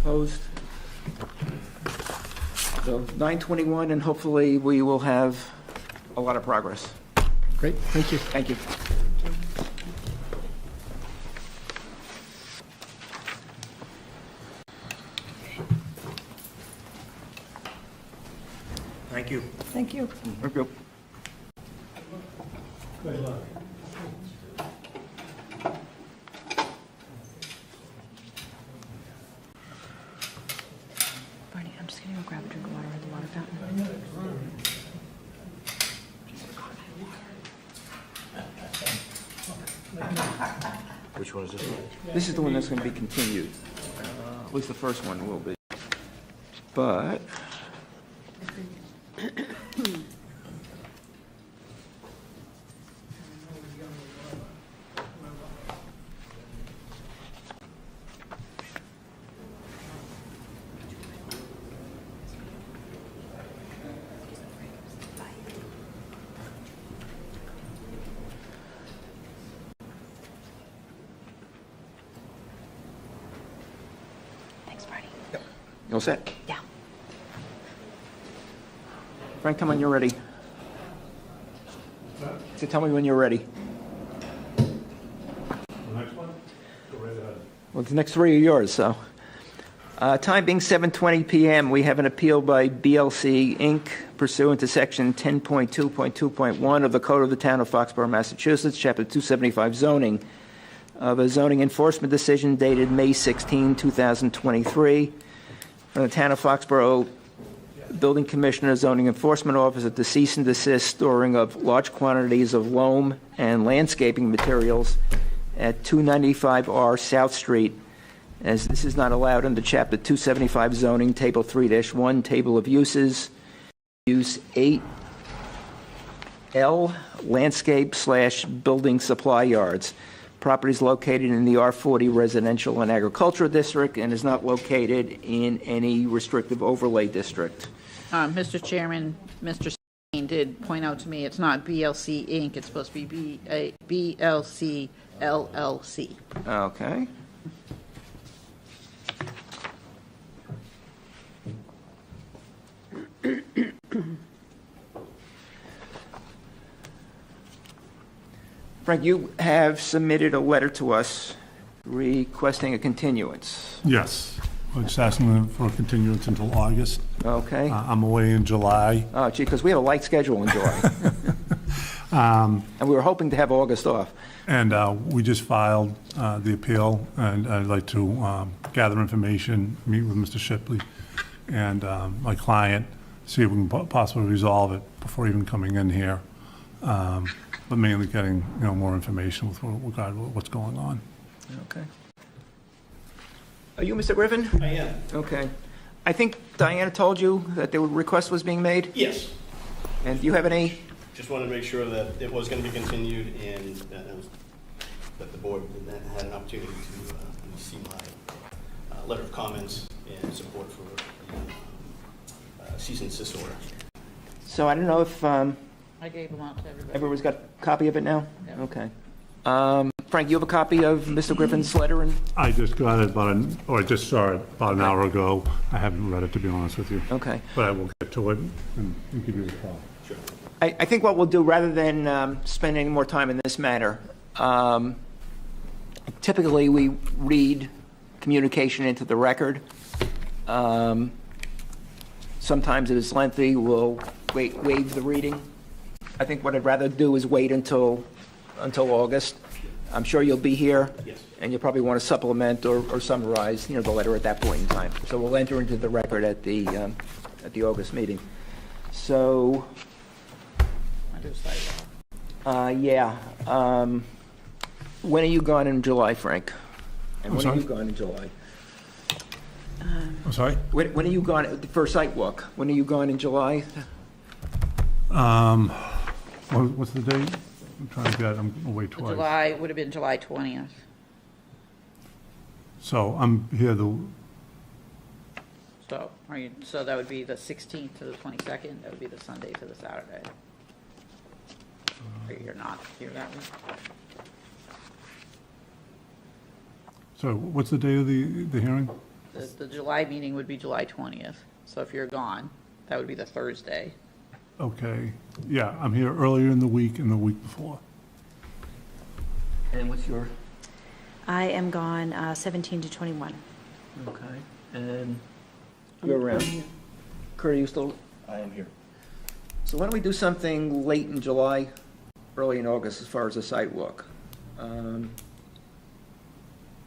Opposed? So 9/21, and hopefully we will have a lot of progress. Great, thank you. Thank you. Thank you. Thank you. Thank you. Barney, I'm just gonna go grab a drink of water at the water fountain. Which one is this one? This is the one that's going to be continued. At least the first one will be. But Thanks, Barney. you all set? Yeah. Frank, come when you're ready. So tell me when you're ready. Well, the next three are yours, so. Time being 7:20 PM, we have an appeal by BLC Inc. pursuant to Section 10.2.2.1 of the Code of the Town of Foxborough, Massachusetts, Chapter 275 zoning, of a zoning enforcement decision dated May 16, 2023, from the Town of Foxborough Building Commissioner, Zoning Enforcement Officer, to cease and desist storing of large quantities of loam and landscaping materials at 295R South Street, as this is not allowed under Chapter 275 zoning, Table 3-1, Table of Uses, Use 8L, landscape/building supply yards. Property is located in the R40 Residential and Agricultural District and is not located in any restrictive overlay district. Mr. Chairman, Mr. Steen did point out to me it's not BLC Inc., it's supposed to be BLC LLC. Okay. Frank, you have submitted a letter to us requesting a continuance. Yes, we're just asking for a continuance until August. Okay. I'm away in July. Oh, gee, because we have a light schedule in July. And we were hoping to have August off. And we just filed the appeal, and I'd like to gather information, meet with Mr. Shipley and my client, see if we can possibly resolve it before even coming in here. But mainly getting, more information with regard to what's going on. Okay. Are you Mr. Griffin? I am. Okay. I think Diana told you that the request was being made? Yes. And do you have any? Just wanted to make sure that it was going to be continued and that the board had an opportunity to see my letter of comments and support for the cease and desist order. So I don't know if I gave them out to everybody. everyone's got a copy of it now? Yeah. Okay. Frank, you have a copy of Mr. Griffin's letter? And I just got it I just saw it about an hour ago. I haven't read it, to be honest with you. Okay. But I will get to it and give you a call. Sure. I think what we'll do, rather than spend any more time in this matter, typically we read communication into the record. Sometimes it is lengthy, we'll waive the reading. I think what I'd rather do is wait until August. I'm sure you'll be here. Yes. And you'll probably want to supplement or summarize, the letter at that point in time. So we'll enter into the record at the August meeting. So, I do sidewalk. yeah. When are you gone in July, Frank? And I'm when sorry? are you gone in July? I'm sorry? When are you gone for a site walk? When are you gone in July? What's the date? I'm trying to get, I'm away twice. July, would have been July 20th. So I'm here So that would be the 16th to the 22nd, that would be the Sunday to the Saturday. Or you're not here that week? so what's the date of the hearing? The July meeting would be July 20th, so if you're gone, that would be the Thursday. Okay, yeah, I'm here earlier in the week and the week before. And what's your? I am gone 17 to 21. Okay. And you're around. Kurt, are you still? I am here. So why don't we do something late in July, early in August, as far as the site walk? We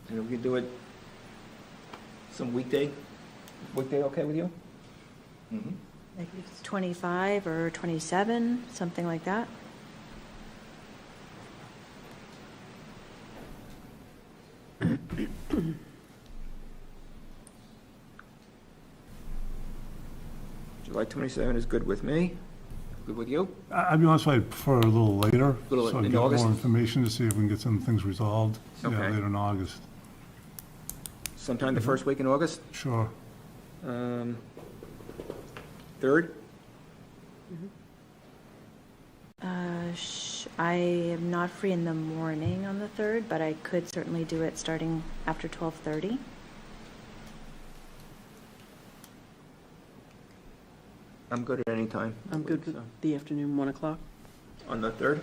can do it some weekday. Weekday okay with you? Mm-hmm. Like it's 25 or 27, something like that. July 27 is good with me. Good with you? I'll be honest with you, I prefer a little later. Little so I in can get August? more information to see if we can get some things resolved. Okay. Yeah, later in August. Sometime the first week in August? Sure. 3rd? I am not free in the morning on the 3rd, but I could certainly do it starting after 12:30. I'm good at any time. I'm good with the afternoon, 1 o'clock. On the 3rd?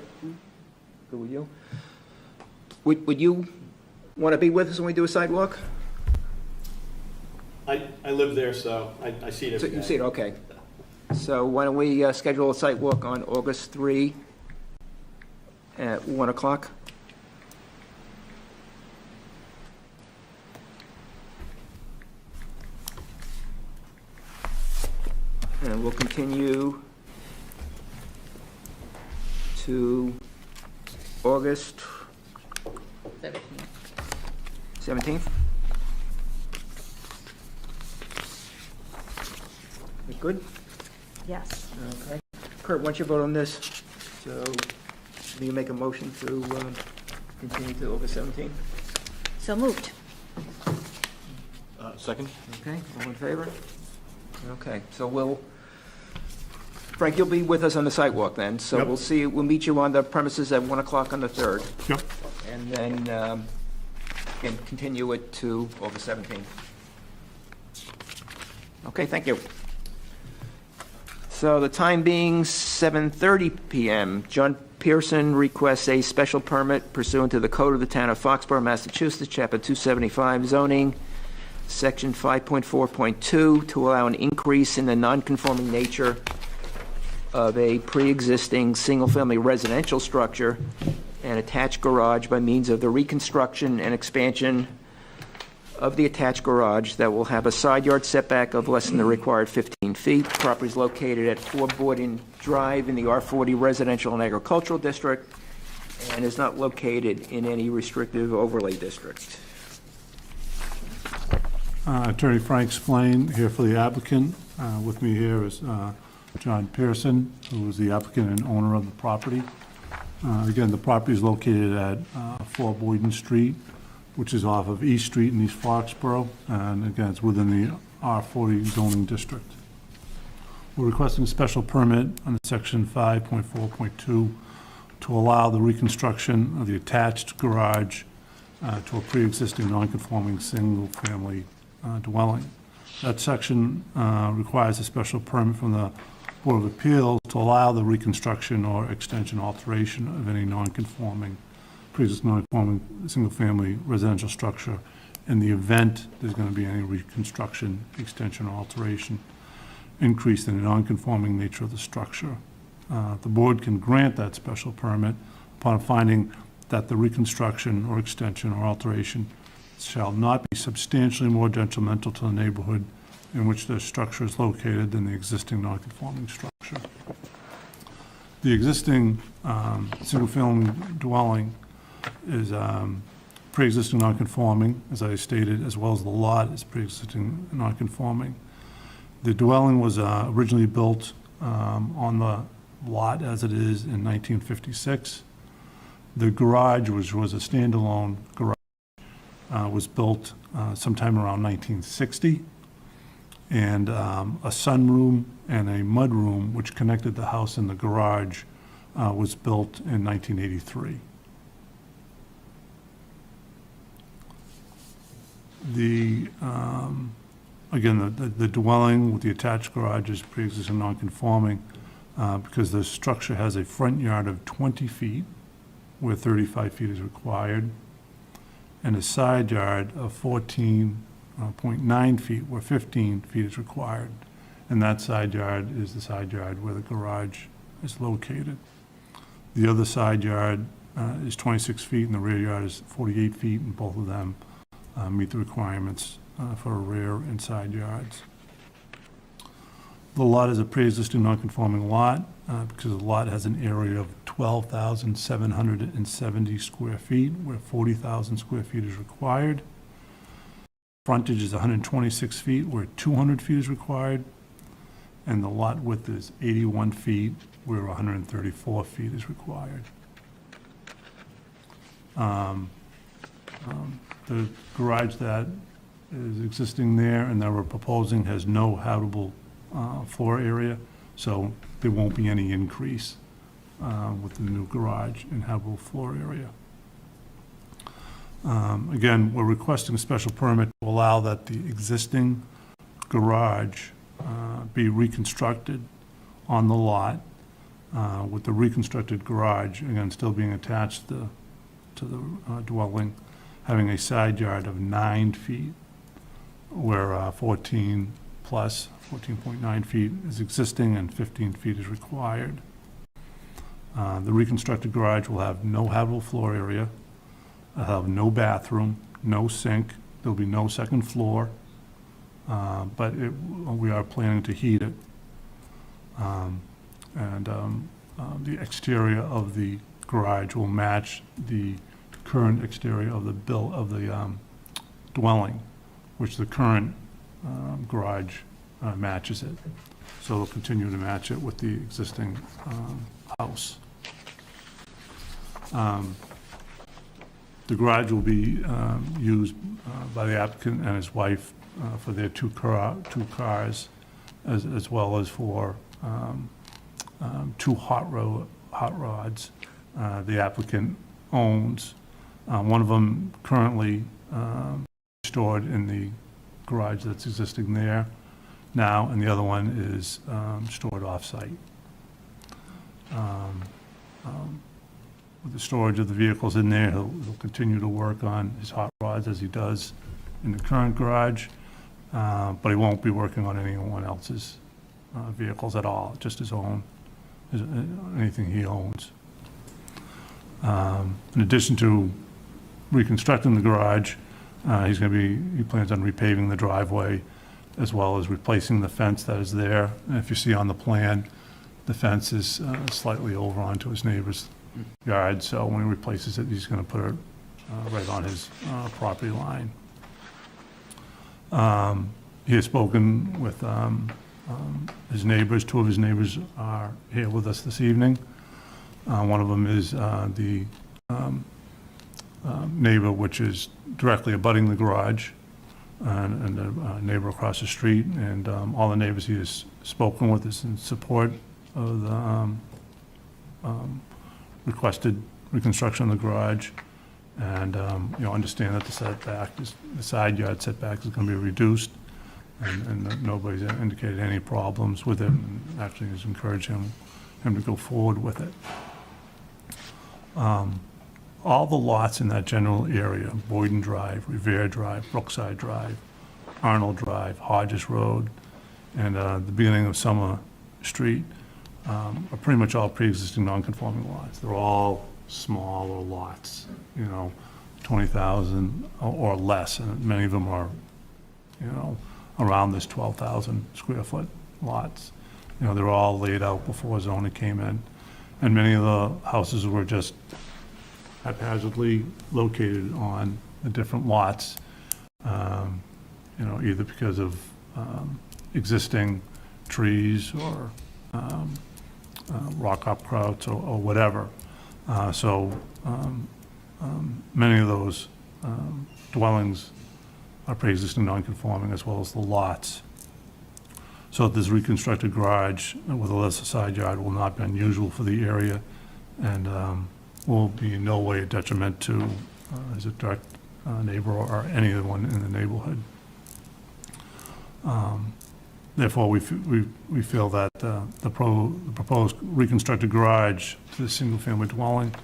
Good with you? Would you want to be with us when we do a sidewalk? I live there, so I see it So every you day. see it, okay. So why don't we schedule a site walk on August 3 at 1 o'clock? And we'll continue to August 17th. You good? Yes. Okay. Kurt, once you vote on this, so do you make a motion to continue to August 17th? So moved. Second? Okay, all in favor? Okay, so Frank, you'll be with us on the sidewalk then, so Yep. we'll meet you on the premises at 1 o'clock on the 3rd, Yep. and then again, continue it to August 17th. Okay, thank you. So the time being 7:30 PM. John Persson requests a special permit pursuant to the Code of the Town of Foxborough, Massachusetts, Chapter 275 zoning, Section 5.4.2, to allow an increase in the nonconforming nature of a pre-existing single-family residential structure and attached garage by means of the reconstruction and expansion of the attached garage that will have a side yard setback of less than the required 15 feet. Property is located at 4 Boyden Drive in the R40 Residential and Agricultural District and is not located in any restrictive overlay district. Attorney Frank Splain here for the applicant. With me here is John Persson, who is the applicant and owner of the property. Again, the property is located at 4 Boyden Street, which is off of East Street in East Foxborough, and again, it's within the R40 zoning district. We're requesting a special permit under Section 5.4.2 to allow the reconstruction of the attached garage to a pre-existing non-conforming single-family dwelling. That section requires a special permit from the Board of Appeals to allow the reconstruction or extension alteration of any non-conforming, pre-existing non-conforming single-family residential structure in the event there's going to be any reconstruction, extension, or alteration, increase in the non-conforming nature of the structure. The board can grant that special permit upon finding that the reconstruction or extension or alteration shall not be substantially more detrimental to the neighborhood in which the structure is located than the existing non-conforming structure. The existing single-family dwelling is pre-existing non-conforming, as I stated, as well as the lot is pre-existing non-conforming. The dwelling was originally built on the lot as it is in 1956. The garage, which was a standalone garage, was built sometime around 1960. And a sunroom and a mudroom, which connected the house and the garage, was built in 1983. Again, the dwelling with the attached garage is pre-existing non-conforming because the structure has a front yard of 20 feet, where 35 feet is required, and a side yard of 14.9 feet, where 15 feet is required. And that side yard is the side yard where the garage is located. The other side yard is 26 feet, and the rear yard is 48 feet, and both of them meet the requirements for rear and side yards. The lot is a pre-existing non-conforming lot because the lot has an area of 12,770 square feet, where 40,000 square feet is required. Frontage is 126 feet, where 200 feet is required. And the lot width is 81 feet, where 134 feet is required. The garage that is existing there and that we're proposing has no habitable floor area, so there won't be any increase with the new garage in habitable floor area. Again, we're requesting a special permit to allow that the existing garage be reconstructed on the lot with the reconstructed garage, again, still being attached to the dwelling, having a side yard of 9 feet, where 14.9 feet is existing and 15 feet is required. The reconstructed garage will have no habitable floor area, have no bathroom, no sink, there'll be no second floor, but we are planning to heat it. The exterior of the garage will match the current exterior of the dwelling, which the current garage matches it. So they'll continue to match it with the existing house. The garage will be used by the applicant and his wife for their two cars, as well as for two hot rods the applicant owns. One of them currently stored in the garage that's existing there. now, and the other one is stored off-site. With the storage of the vehicles in there, he'll continue to work on his hot rods as he does in the current garage, but he won't be working on anyone else's vehicles at all, just his own, anything he owns. In addition to reconstructing the garage, he plans on repaving the driveway as well as replacing the fence that is there. And if you see on the plan, the fence is slightly over onto his neighbor's yard, so when he replaces it, he's going to put it right on his property line. He has spoken with his neighbors. Two of his neighbors are here with us this evening. One of them is the neighbor which is directly abutting the garage, and a neighbor across the street, and all the neighbors he has spoken with is in support of the requested reconstruction of the garage, and understand that the side yard setback is going to be reduced, and that nobody's indicated any problems with it, and actually has encouraged him to go forward with it. All the lots in that general area, Boyden Drive, Revere Drive, Brookside Drive, Arnold Drive, Hodges Road, and the beginning of Summer Street, are pretty much all pre-existing non-conforming lots. They're all smaller lots, 20,000 or less, and many of them are, around this 12,000 square foot lots. They're all laid out before zoning came in, and many of the houses were just haphazardly located on the different lots, either because of existing trees or rock upkrauts or whatever. So many of those dwellings are pre-existing non-conforming, as well as the lots. So this reconstructed garage with a lesser side yard will not be unusual for the area, and will be in no way a detriment to his direct neighbor or anyone in the neighborhood. Therefore, we feel that the proposed reconstructed garage to the single-family dwelling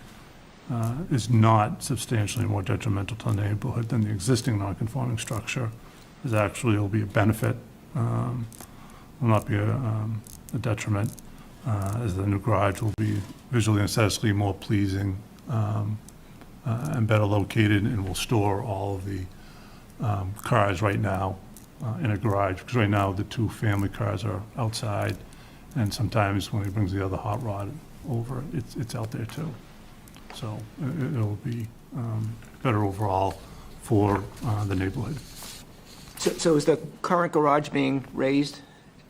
is not substantially more detrimental to the neighborhood than the existing non-conforming structure. It actually will be a benefit, will not be a detriment, as the new garage will be visually and aesthetically more pleasing and better located, and will store all of the cars right now in a garage, because right now the two family cars are outside, and sometimes when he brings the other hot rod over, it's out there too. So it'll be better overall for the neighborhood. So is the current garage being raised?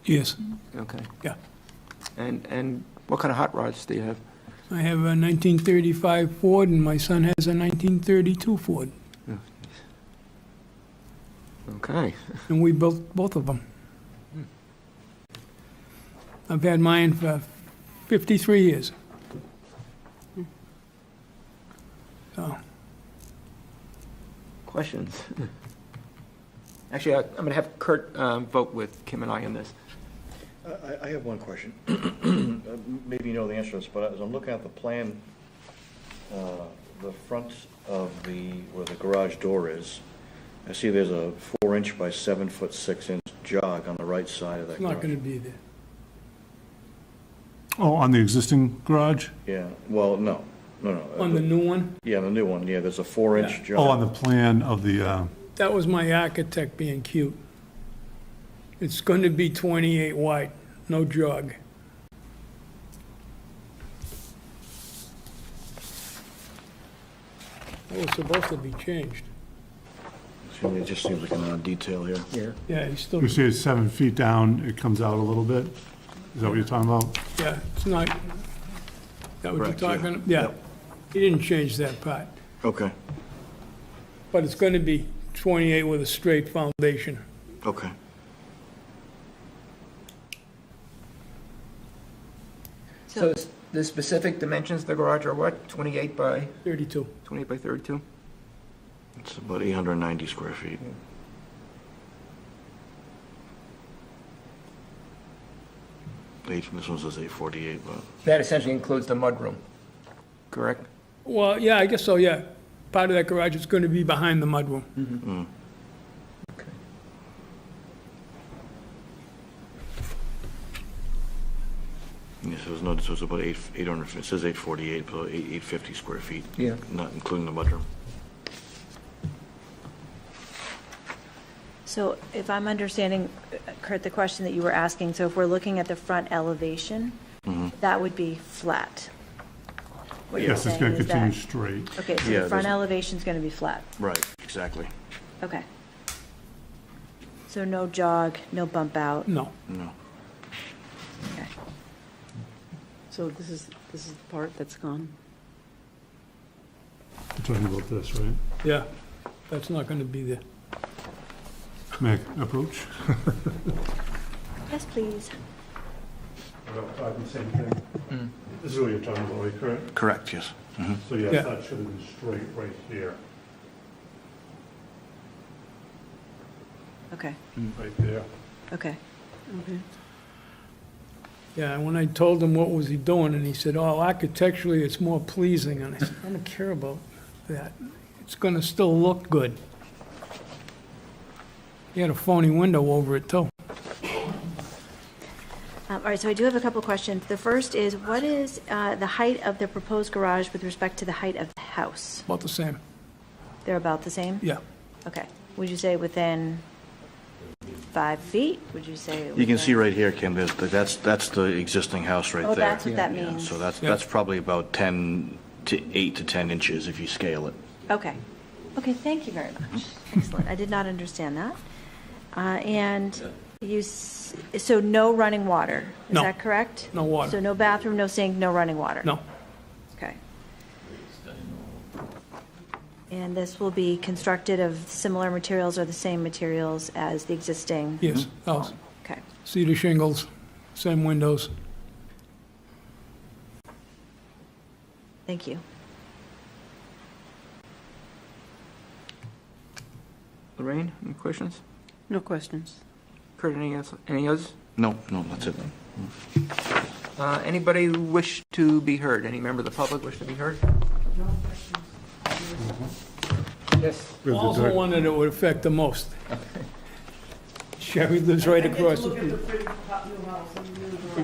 Yes. Okay. Yeah. And what kind of hot rods do you have? I have a 1935 Ford, and my son has a 1932 Ford. Okay. And we built both of them. I've had mine for 53 years. So. Questions? Actually, I'm going to have Kurt vote with Kim and I on this. I have one question. Maybe you know the answer to this, but as I'm looking at the plan, the front of where the garage door is, I see there's a 4-inch by 7'6" jog on the right side of that It's garage. not going to be there. Oh, on the existing garage? Yeah, well, no. On the new one? Yeah, the new one, yeah, there's a 4-inch jog. Oh, on the plan of the, That was my architect being cute. It's going to be 28 wide, no jog. That was supposed to be changed. It just seems like an odd detail here. Yeah. Yeah, he's still, you see it's 7 feet down, it comes out a little bit? Is that what you're talking about? yeah, it's not, is that what you're Correct, yeah. talking? Yeah. Yep. He didn't change that part. Okay, But it's going to be 28 with a straight foundation. okay. So the specific dimensions of the garage are what? 28 by 32. 28 by 32? It's about 890 square feet. This one says 848, but. That essentially includes the mudroom, correct? Well, yeah, I guess so, yeah. Part of that garage is going to be behind the mudroom. Okay. Yes, it was about 800, it says 848, but 850 square feet. Yeah. Not including the mudroom. So if I'm understanding, Kurt, the question that you were asking, so if we're looking at the front elevation, that would be flat. What you're Yes, it's saying going to is continue that- straight. Okay, so Yeah, the front there's- elevation's going to be flat. Right, exactly. Okay. So no jog, no bump out? No. No. Okay. So this is the part that's gone? We're talking about this, right? Yeah, that's not going to be there. May I approach? Yes, please. The same thing. This is what you're talking about, right, correct? Correct, yes. So yes, Yeah. that should have been straight right here, Okay, right there. okay. Okay. Yeah, and when I told him what was he doing, and he said, oh, architecturally, it's more pleasing, and I said, I don't care about that. It's going to still look good. He had a phony window over it, too. All right, so I do have a couple questions. The first is, what is the height of the proposed garage with respect to the height of the house? About the same. They're about the same? Yeah. Okay. Would you say within 5 feet? Would you say? You can see right here, Kim, that's the existing house right there. Oh, that's what that Yeah, means. So that's Yeah. probably about 8 to 10 inches if you scale it. Okay. Okay, thank you very much. Excellent. I did not understand that. And so no running water? Is No. that correct? No water. So no bathroom, no sink, no running water? No. Okay. And this will be constructed of similar materials or the same materials as the existing? Yes, house. Okay. Cedar shingles, same windows. Thank you. Lorraine, any questions? No questions. Kurt, any others? No, that's it. Anybody wish to be heard? Any member of the public wish to be heard? Yes. Paul's the one that it would affect the most. Sherry lives right across the street.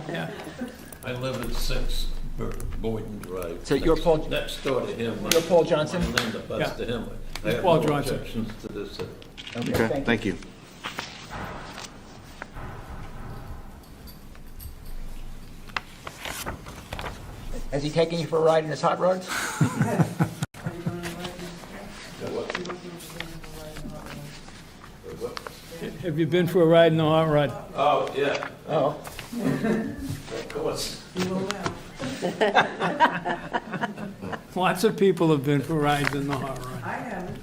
Yeah. I live at 6 Boyden Drive. So you're Paul- Next door to him. You're Paul Johnson? My land abuts to him. I have Paul no Johnson. objections to this. Okay, thank you. Has he taken you for a ride in his hot rods? Have you been for a ride in the hot rod? Oh, yeah, Oh. of course. Lots of people have been for rides in the hot rod. I haven't.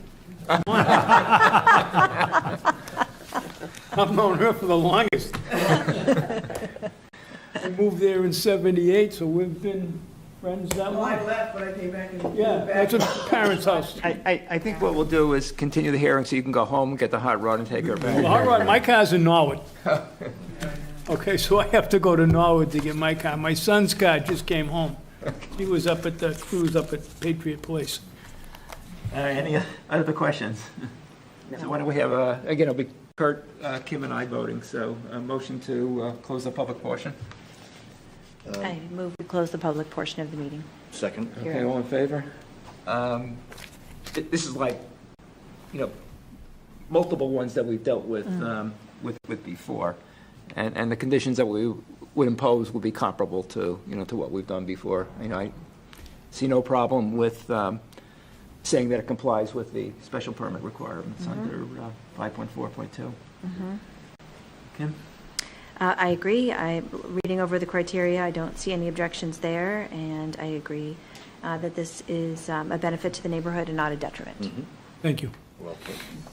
I've known her for the longest. I moved there in '78, so we've been friends that Well, I long. left, but I came back and moved Yeah, back. that's a parents' house. I think what we'll do is continue the hearing so you can go home and get the hot rod and take her The back. hot rod, my car's in Norwood. Okay, so I have to go to Norwood to get my car. My son's car just came home. He was up at Patriot Place. Any other questions? So why don't we have, again, it'll be Kurt, Kim, and I voting, so a motion to close the public portion. I move we close the public portion of the meeting. Second. Okay, all in favor? This is like, multiple ones that we've dealt with, with before. And the conditions that we would impose would be comparable to, to what we've done before. I see no problem with saying that it complies with the special permit requirements under 5.4.2. Kim? I agree. Reading over the criteria, I don't see any objections there, and I agree that this is a benefit to the neighborhood and not a detriment. Thank you.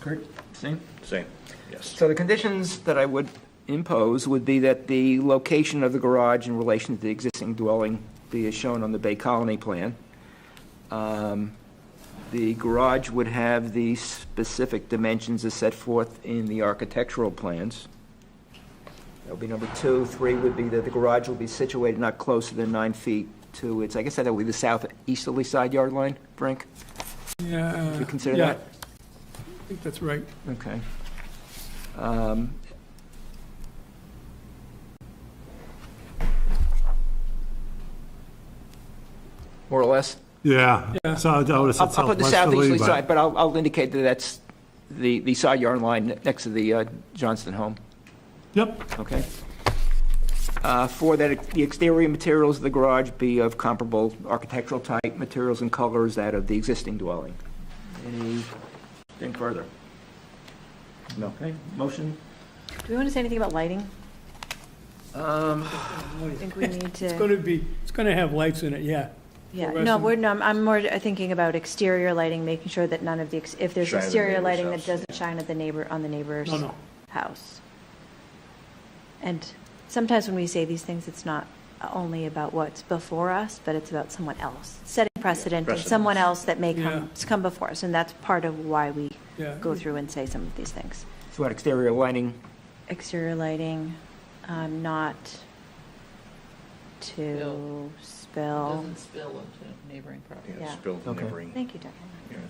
Kurt, same? Same, yes. So the conditions that I would impose would be that the location of the garage in relation to the existing dwelling be as shown on the Bay Colony plan. The garage would have the specific dimensions as set forth in the architectural plans. That'll be number 2. 3 would be that the garage will be situated not closer than 9 feet to its, I guess that will be the southeasterly side yard line, Frank? Yeah. Would you consider yeah. that? I think that's right. Okay. More or less? Yeah. Yeah. So I would have said I'll put the southwesterly, southeasterly but- side, but I'll indicate that that's the side yard line next to the Johnston home. Yep. Okay. 4, that the exterior materials of the garage be of comparable architectural type, materials and colors that of the existing dwelling. Anything further? No. Okay, motion? Do we want to say anything about lighting? Um, I think we need to. It's gonna have lights in it, yeah. Yeah, The rest no, of- I'm more thinking about exterior lighting, making sure that none of the, if there's Shine at the exterior neighbor's lighting that house. doesn't shine at the neighbor, on the neighbor's No. house. And sometimes when we say these things, it's not only about what's before us, but it's about someone else, setting precedent and someone else that may come before us, and that's part of why we Yeah. go through and say some of these things. So what, exterior lighting? Exterior lighting, not to spill. Doesn't spill into neighboring property. Yeah. Spill Okay. neighboring. Thank you, Deborah. Yes.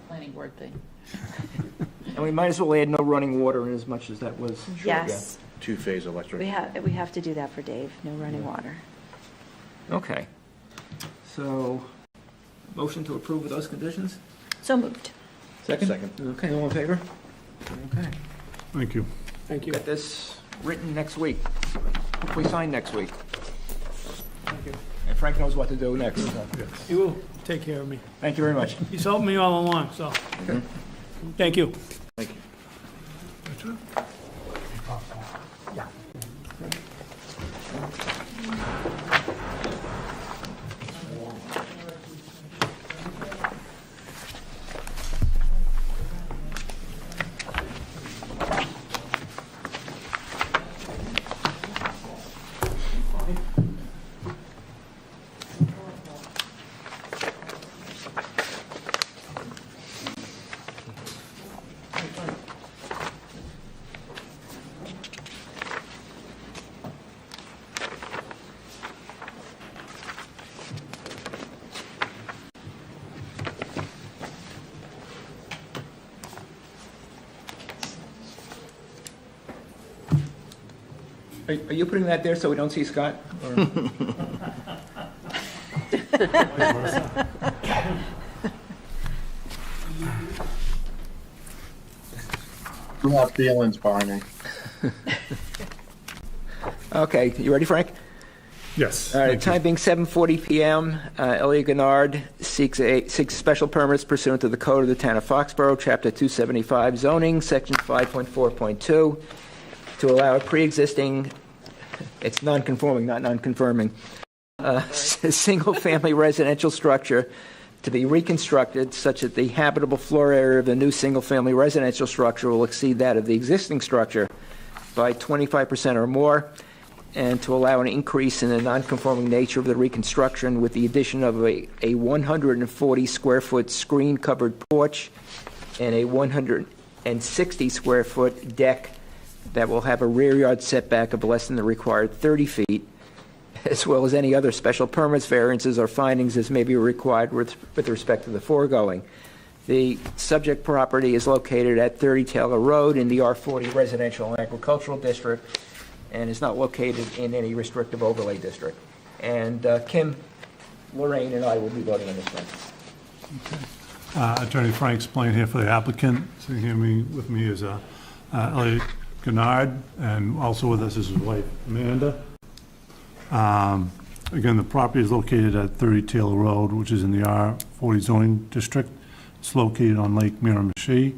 Planning board thing. And we might as well add no running water in as much as that was. Yes, Two-phase electric. we have to do that for Dave, no running water. Yeah. Okay. So, motion to approve with those conditions? So moved. Second? Second. Okay, all in favor? Okay. Thank you. Thank you. Get this written next week. Hopefully signed next week. Thank you. And Frank knows what to do next. So. He will take care of me. Thank you very much. He's helped me all along, so. Thank you. Thank you. Are you putting that there so we don't see Scott? Or- You have feelings, Barney. Okay, you ready, Frank? Yes. All right, thank you. time being 7:40 PM, Elliot Guenard seeks special permits pursuant to the Code of the Town of Foxborough, Chapter 275 zoning, Section 5.4.2, to allow a pre-existing, it's non-conforming, not non-confirming, single-family residential structure to be reconstructed such that the habitable floor area of the new single-family residential structure will exceed that of the existing structure by 25% or more, and to allow an increase in the non-conforming nature of the reconstruction with the addition of a 140-square-foot screen-covered porch and a 160-square-foot deck that will have a rear yard setback of less than the required 30 feet, as well as any other special permits, variances, or findings as may be required with respect to the foregoing. The subject property is located at 30 Taylor Road in the R40 Residential and Agricultural District, and is not located in any restrictive overlay district. And Kim, Lorraine, and I will be voting on this one. Attorney Frank Spillane here for the applicant. Sitting here with me is Elliot Guenard, and also with us is his wife, Amanda. Again, the property is located at 30 Taylor Road, which is in the R40 zoning district. It's located on Lake Miramichi.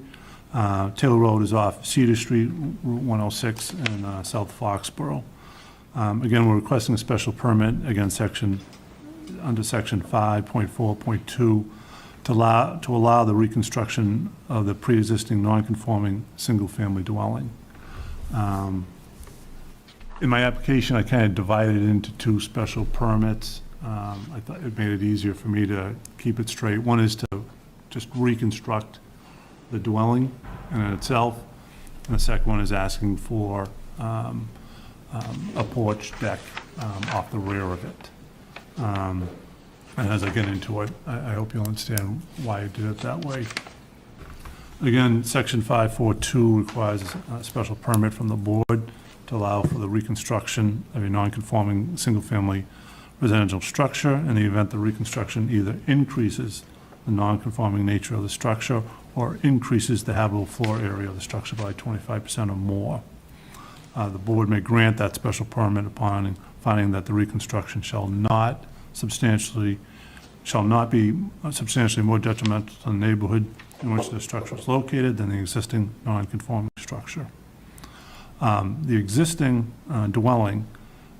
Taylor Road is off Cedar Street, Route 106 in South Foxborough. Again, we're requesting a special permit under section 5.4.2 to allow the reconstruction of the pre-existing non-conforming single-family dwelling. In my application, I kind of divided it into two special permits. I thought it made it easier for me to keep it straight. One is to just reconstruct the dwelling in itself, and the second one is asking for a porch deck off the rear of it. And as I get into it, I hope you'll understand why I did it that way. Again, Section 542 requires a special permit from the board to allow for the reconstruction of a non-conforming single-family residential structure in the event the reconstruction either increases the non-conforming nature of the structure or increases the habitable floor area of the structure by 25% or more. The board may grant that special permit upon finding that the reconstruction shall not be substantially more detrimental to the neighborhood in which the structure is located than the existing non-conforming structure. The existing dwelling,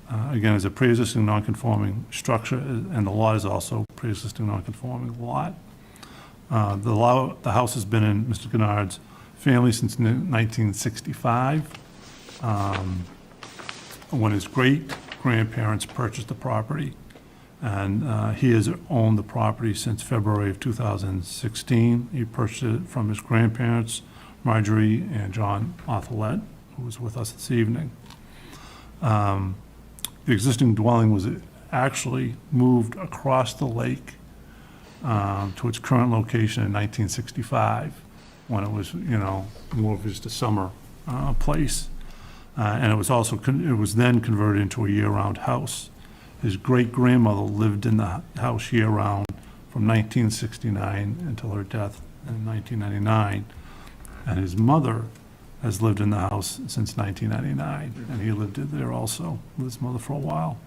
again, is a pre-existing non-conforming structure, and the lot is also a pre-existing non-conforming lot. The house has been in Mr. Guenard's family since 1965, when his great-grandparents purchased the property. And he has owned the property since February of 2016. He purchased it from his grandparents, Marjorie and John Othelette, who was with us this evening. The existing dwelling was actually moved across the lake to its current location in 1965, when it was, more of just a summer place. And it was then converted into a year-round house. His great-grandmother lived in the house year-round from 1969 until her death in 1999. And his mother has lived in the house since 1999, and he lived there also with his mother for a while.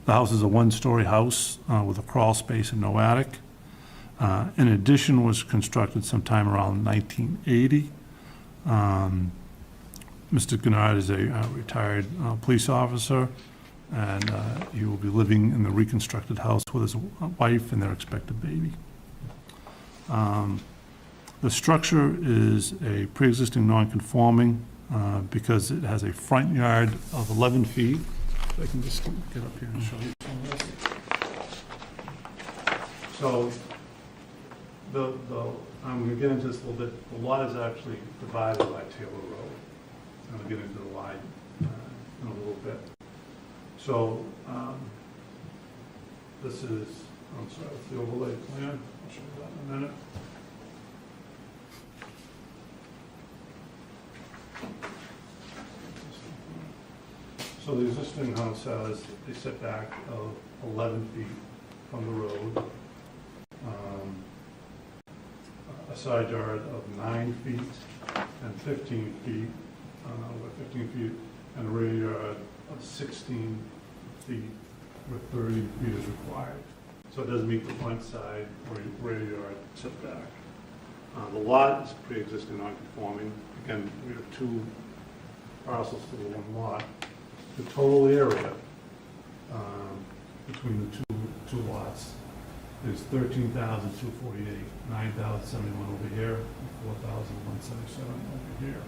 The house is a one-story house with a crawl space and no attic. An addition was constructed sometime around 1980. Mr. Guenard is a retired police officer, and he will be living in the reconstructed house with his wife and their expected baby. The structure is a pre-existing non-conforming because it has a front yard of 11 feet. If I can just get up here and show you some of this. So I'm going to get into this a little bit. The lot is actually divided by Taylor Road. I'm going to get into the line in a little bit. So this is, I'm sorry, it's the overlay plan. I'll show you that in a minute. So the existing house has a setback of 11 feet from the road, a side yard of 9 feet and 15 feet, with 15 feet, and a rear yard of 16 feet where 30 feet is required. So it doesn't meet the front side or rear yard setback. The lot is pre-existing non-conforming. Again, we have two parcels to the one lot. The total area between the two lots is 13,248, 9,071 over here, and 4,177 over here.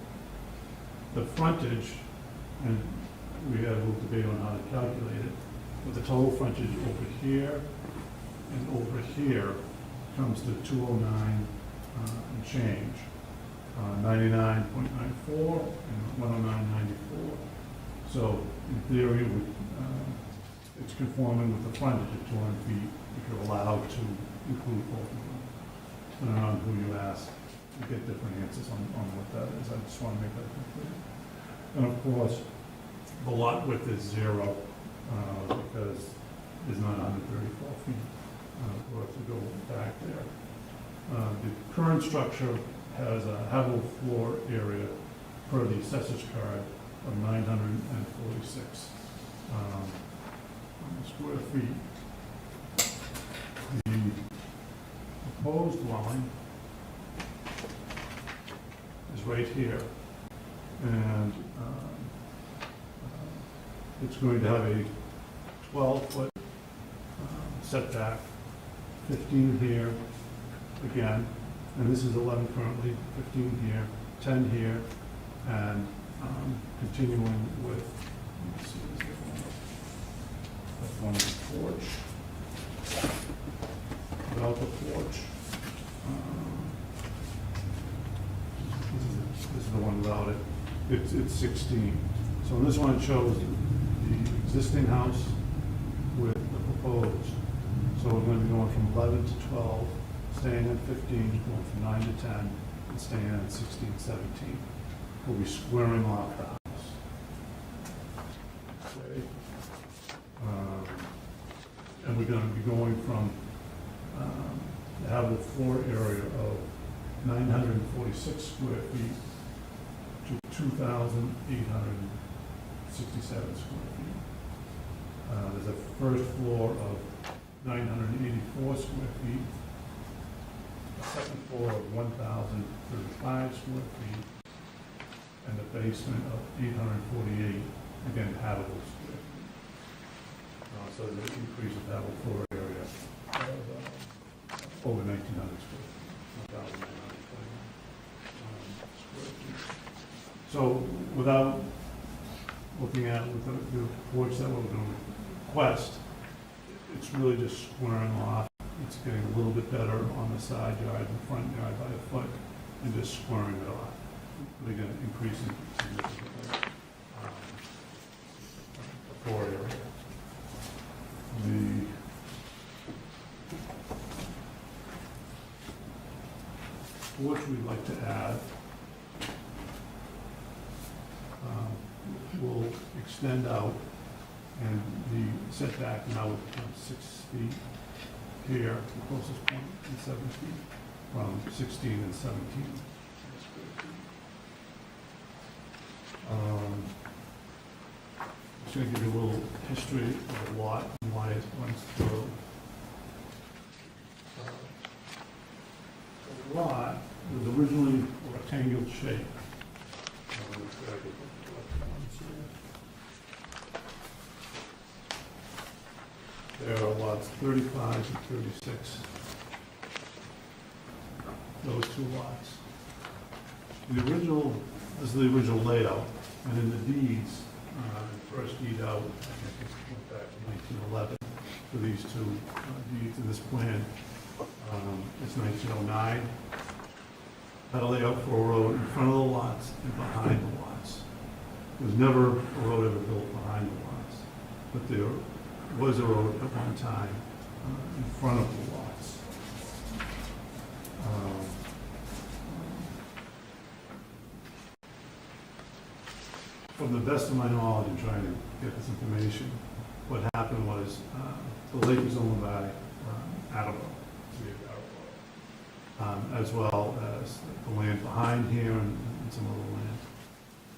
The frontage, and we had a little debate on how to calculate it, but the total frontage over here and over here comes to 209 and change, 99.94 and 109.94. So in theory, it's conforming with the frontage at 200 feet if you're allowed to include both of them. Depending on who you ask, you get different answers on what that is. I just want to make that clear. And of course, the lot width is 0 because there's not 134 feet worth to go back there. The current structure has a habitable floor area per the assessor's card of 946 square feet. The proposed dwelling is right here, and it's going to have a 12-foot setback, 15 here again, and this is 11 currently, 15 here, 10 here, and continuing with, let me see, that's one of the porch, without the porch. This is the one without it. It's 16. So in this one, it shows the existing house with the proposed. So we're going to be going from 11 to 12, staying at 15, going from 9 to 10, and staying at 16, 17. We'll be squaring off the house. Okay. And we're going to be going from the habitable floor area of 946 square feet to 2,867 square feet. There's a first floor of 984 square feet, a second floor of 1,035 square feet, and a basement of 848, again, habitable square feet. So there's an increase of habitable floor area of over 1,900 square feet, 1,921 square feet. So without looking at with the reports that we're going to request, it's really just squaring off. It's getting a little bit better on the side yard and front yard by a foot, and just squaring it off. But again, increasing significantly the floor area. The porch we'd like to add will extend out, and the setback now will become 6 feet here, the closest point, and 7 feet from 16 and 17. Just going to give you a little history of the lot and why it runs through. The lot was originally a rectangular shape. There are lots 35 and 36. Those two lots. The original, this is the original layout, and in the deeds, first deed out, I think it went back to 1911 for these two deeds in this plan. It's 1909. Had a layout for a road in front of the lots and behind the lots. There was never a road ever built behind the lots, but there was a road at one time in front of the lots. From the best of my knowledge in trying to get this information, what happened was the lake was owned by Attleboro, as well as the land behind here and some other land.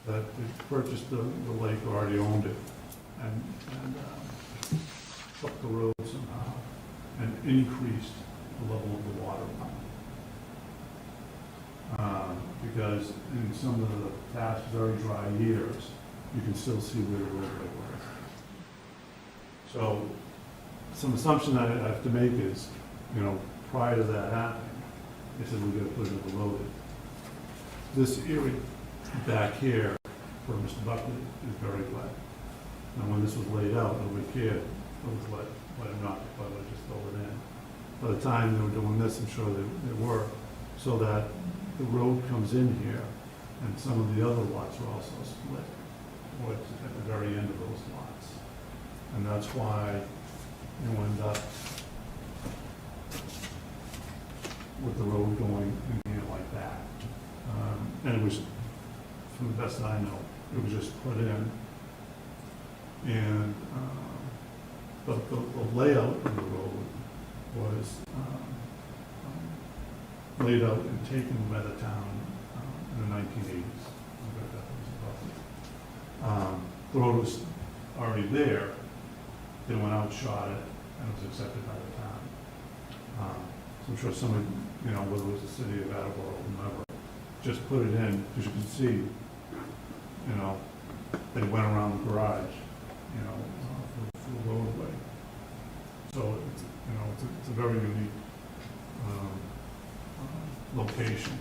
That they purchased the lake, already owned it, and took the road somehow and increased the level of the water. Because in some of the past very dry years, you can still see where the roadway was. So some assumption I have to make is, prior to that happening, they said we're going to put another road in. This area back here, where Mr. Buckley is very wet. And when this was laid out, nobody cared. It was wet or not, but I just filled it in. By the time they were doing this, I'm sure they were, so that the road comes in here, and some of the other lots are also split, or at the very end of those lots. And that's why you end up with the road going in here like that. And it was, from the best I know, it was just put in. And but the layout of the road was laid out and taken by the town in the 1980s. The road was already there. They went out, shot it, and it was accepted by the town. So I'm sure someone, whether it was the city of Attleboro or whomever, just put it in, because you can see, they went around the garage, for the roadway. So it's a very unique location.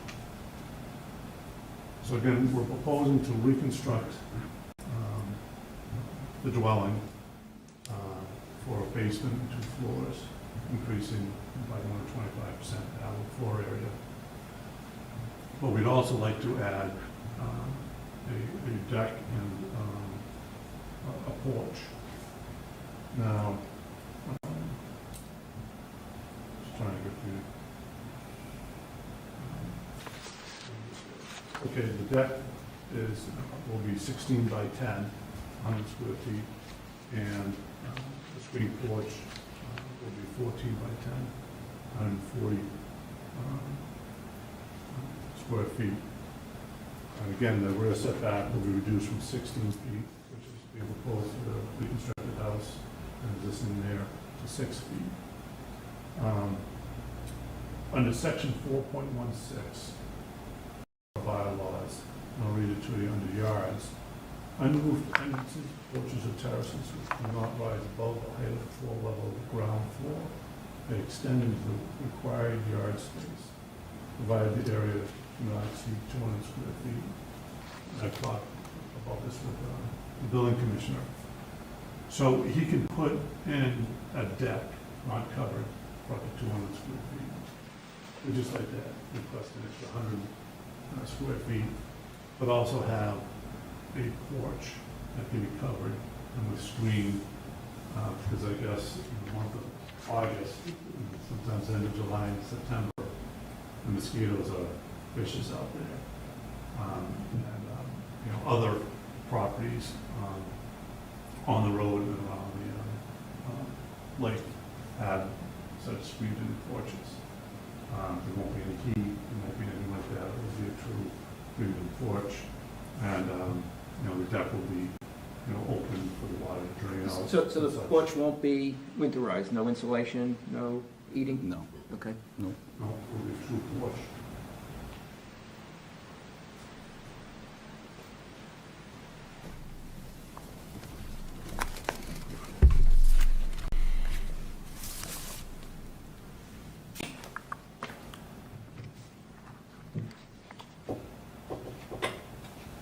So again, we're proposing to reconstruct the dwelling for a basement and 2 floors, increasing by 125% the habitable floor area. But we'd also like to add a deck and a porch. Now, just trying to get the, okay, the deck will be 16 by 10, 100 square feet, and the screen porch will be 14 by 10, 140 square feet. And again, the rear setback will be reduced from 16 feet, which is being proposed for the reconstructed house, and existing there, to 6 feet. Under section 4.16 of bylaws, I'll read it to you under yards. Unroofed entrances, porches, or terraces which do not rise above the height of the floor level of the ground floor may extend into the required yard space, provided the area do not exceed 200 square feet. I've talked about this with the building commissioner. So he can put in a deck, not covered, for up to 200 square feet. We just like that, request an extra 100 square feet, but also have a porch that can be covered and with screen, because I guess in the month of August, sometimes end of July and September, the mosquitoes are vicious out there. Other properties on the road and around the lake have such screened-in porches. There won't be any heat, there won't be anything like that. It will be a true screened-in porch, and the deck will be open for the water to drain out. So the porch won't be winterized, no insulation, no heating? No. Okay. No, it will be a true porch.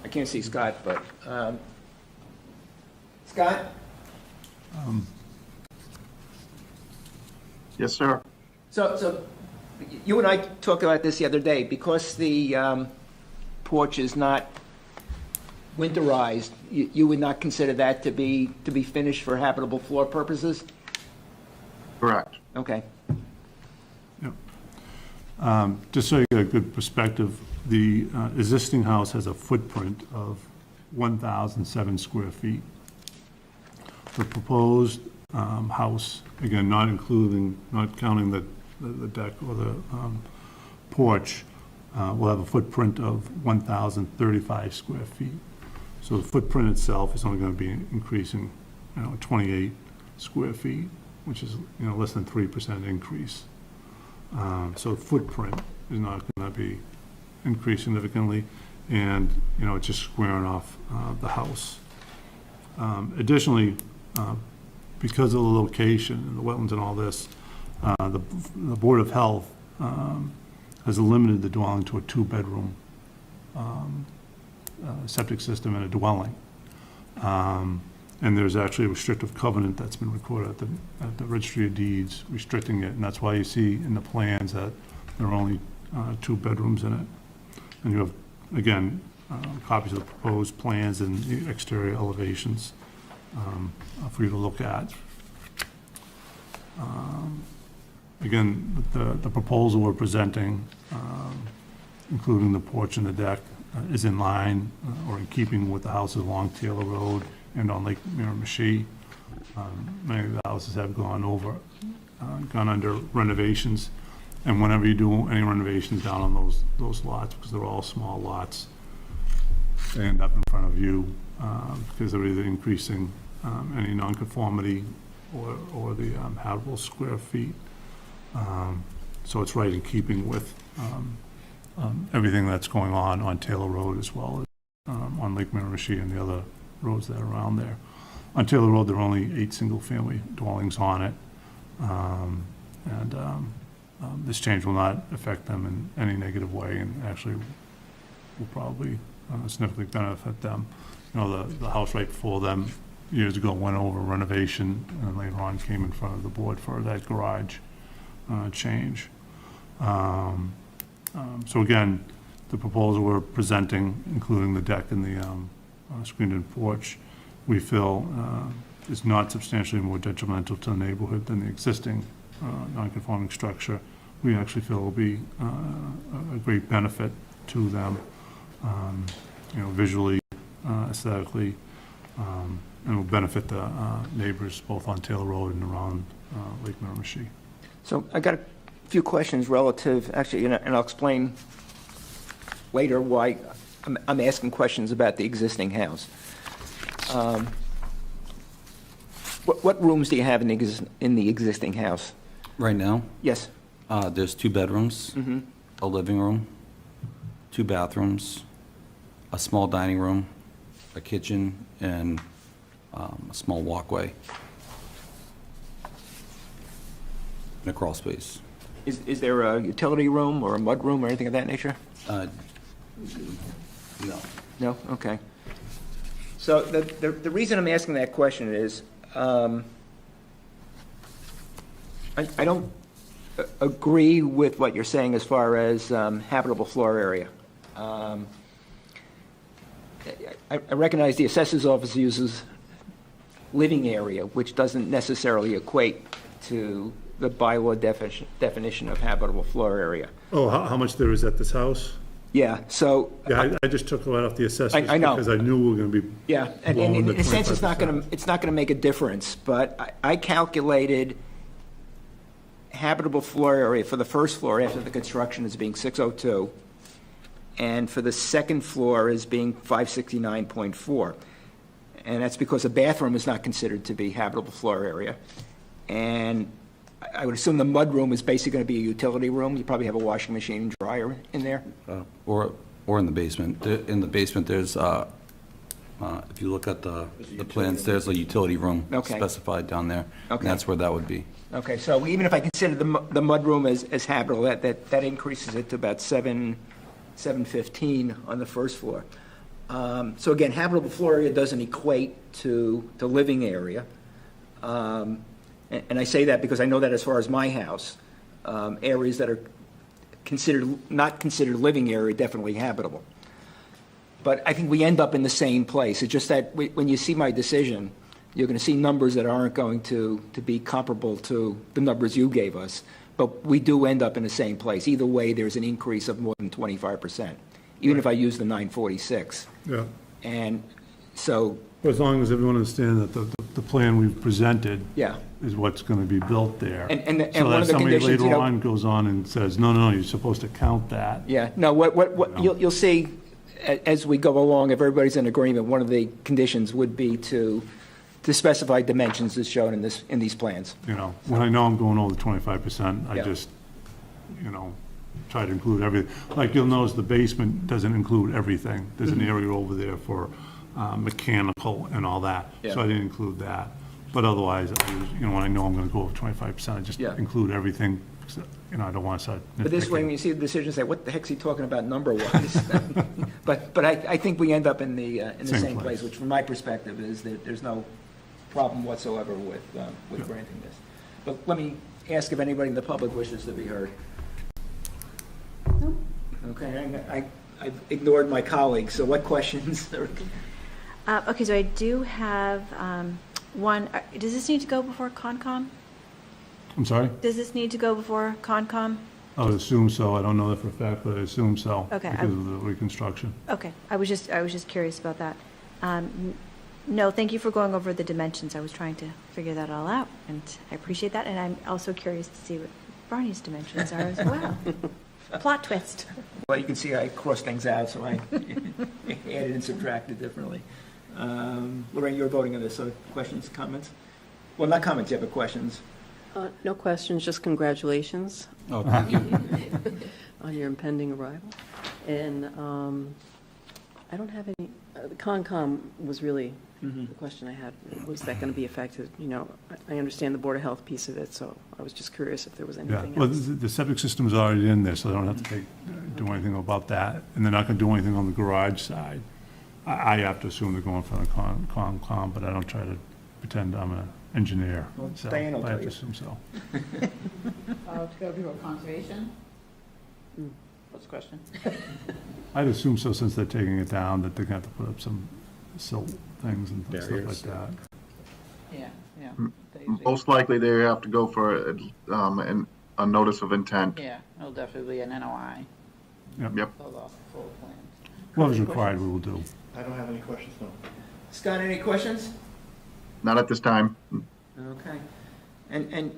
I can't see Scott, but, Scott? Yes, sir. So you and I talked about this the other day. Because the porch is not winterized, you would not consider that to be finished for habitable floor purposes? Correct. Okay. Just so you get a good perspective, the existing house has a footprint of 1,007 square feet. The proposed house, again, not counting the deck or the porch, will have a footprint of 1,035 square feet. So the footprint itself is only going to be increasing, 28 square feet, which is, less than 3% increase. So the footprint is not going to be increased significantly, and it's just squaring off the house. Additionally, because of the location and the wetlands and all this, the Board of Health has limited the dwelling to a 2-bedroom septic system and a dwelling. And there's actually a restrictive covenant that's been recorded at the Registry of Deeds restricting it, and that's why you see in the plans that there are only 2 bedrooms in it. And you have, again, copies of the proposed plans and the exterior elevations for you to look at. Again, the proposal we're presenting, including the porch and the deck, is in line or in keeping with the houses along Taylor Road and on Lake Miramichi. Many of the houses have gone under renovations, and whenever you do any renovations down on those lots, because they're all small lots, they end up in front of you because they're either increasing any nonconformity or the habitable square feet. So it's right in keeping with everything that's going on Taylor Road, as well as on Lake Miramichi and the other roads that are around there. On Taylor Road, there are only 8 single-family dwellings on it, and this change will not affect them in any negative way, and actually will probably significantly benefit them. The house right before them years ago went over renovation, and later on came in front of the board for that garage change. So again, the proposal we're presenting, including the deck and the screened-in porch, we feel is not substantially more detrimental to the neighborhood than the existing non-conforming structure. We actually feel will be a great benefit to them, visually, aesthetically, and will benefit the neighbors both on Taylor Road and around Lake Miramichi. So I got a few questions relative, actually, and I'll explain later why I'm asking questions about the existing house. What rooms do you have in the existing house? Right now, Yes. there's 2 bedrooms, a living room, 2 bathrooms, a small dining room, a kitchen, and a small walkway, and a crawl space. Is there a utility room or a mud room or anything of that nature? No. No? Okay. So the reason I'm asking that question is, I don't agree with what you're saying as far as habitable floor area. I recognize the assessor's office uses living area, which doesn't necessarily equate to the bylaw definition of habitable floor area. Oh, how much there is at this house? Yeah, so. Yeah, I just took it right off the assessors. I know. Because I knew we were going to be. Yeah, and blowing in the a sense, it's not 25%. going to make a difference, but I calculated habitable floor area for the first floor after the construction as being 602, and for the second floor as being 569.4. And that's because a bathroom is not considered to be habitable floor area. And I would assume the mudroom is basically going to be a utility room. You probably have a washing machine and dryer in there. Or in the basement. In the basement, there's, if you look at the plans, there's a utility room Okay. specified down there. Okay. And that's where that would be. Okay, so even if I consider the mudroom as habitable, that increases it to about 715 on the first floor. So again, habitable floor area doesn't equate to the living area. And I say that because I know that as far as my house, areas that are not considered living area, definitely habitable. But I think we end up in the same place. It's just that when you see my decision, you're going to see numbers that aren't going to be comparable to the numbers you gave us. But we do end up in the same place. Either way, there's an increase of more than 25%, even if I use the 946. Yeah. And so. As long as everyone understands that the plan we've presented. Yeah. Is what's going to be built there. And So one that of the somebody conditions, later on goes on and says, no, you're supposed to count that. Yeah, no, what you'll see as we go along, if everybody's in agreement, one of the conditions would be to specify dimensions as shown in these plans. When I know I'm going over the 25%, I Yeah. just, try to include everything. Like you'll notice the basement doesn't include everything. There's an area over there for mechanical and all that. Yeah. So I didn't include that. But otherwise, when I know I'm going to go over 25%, I just Yeah. include everything. I don't want to start But this way, nitpicking. when you see the decision, say, what the heck's he talking about number-wise? But I think we end up in the same place, which from my perspective is that there's no problem whatsoever with granting this. But let me ask if anybody in the public wishes to be heard. Okay, I've ignored my colleagues, so what questions? Okay, so I do have one. Does this need to go before Concom? I'm sorry? Does this need to go before Concom? I would assume so. I don't know that for a fact, but I assume so. Okay, Because of the reconstruction. Okay, I was just curious about that. No, thank you for going over the dimensions. I was trying to figure that all out, and I appreciate that. And I'm also curious to see what Barney's dimensions are as well. Plot twist. Well, you can see I crossed things out, so I added and subtracted differently. Lorraine, you're voting on this, so questions, comments? Well, not comments yet, but questions. No questions, just congratulations. Oh, thank you. On your impending arrival. And I don't have any, the Concom was really the question I had. Was that going to be affected? I understand the Board of Health piece of it, so I was just curious if there was Yeah, anything well, else. the septic system is already in there, so they don't have to do anything about that. And they're not going to do anything on the garage side. I have to assume they're going for the Concom, but I don't try to pretend I'm an engineer. Well, So Diane will I have tell to you. assume so. To go to conservation? What's the question? I'd assume so, since they're taking it down, that they're going to have to put up some silt things and stuff like Barriers. that. Yeah, yeah. Most likely, they have to go for a notice of intent. Yeah, it'll definitely be an NOI. Yep. Full plan. Whatever's required, we will do. I don't have any questions, no. Scott, any questions? Not at this time. Okay. And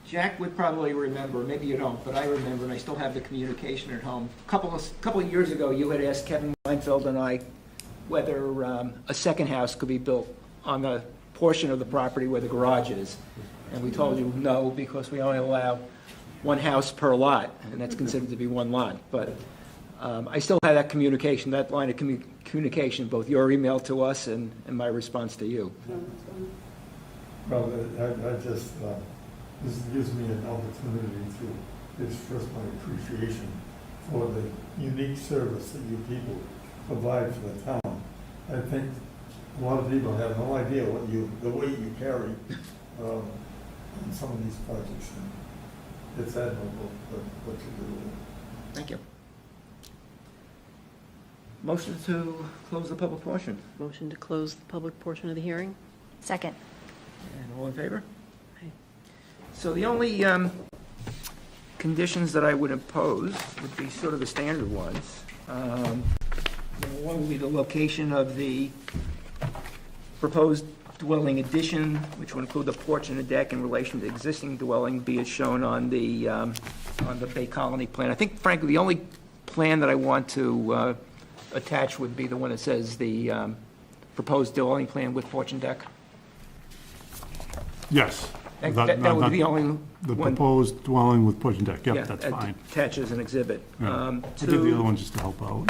Jack would probably remember, maybe you don't, but I remember, and I still have the communication at home. Couple of years ago, you had asked Kevin Weinfeld and I whether a second house could be built on the portion of the property where the garage is. And we told you no, because we only allow one house per lot, and that's considered to be one lot. But I still have that communication, that line of communication, both your email to us and my response to you. Well, I just, this gives me an opportunity to express my appreciation for the unique service that you people provide for the town. I think a lot of people have no idea the weight you carry in some of these projects. And it's admirable what you do. Thank you. Motion to close the public portion. Motion to close the public portion of the hearing? Second. And all in favor? Aye. So the only conditions that I would impose would be sort of the standard ones. One would be the location of the proposed dwelling addition, which would include the porch and the deck in relation to the existing dwelling, be as shown on the Bay Colony plan. I think frankly, the only plan that I want to attach would be the one that says the proposed dwelling plan with porch and deck. Yes. That would be the only The one. proposed dwelling with porch and deck, Yeah, yep, that's fine. attach as an exhibit. Yeah. I did the other one just to help out.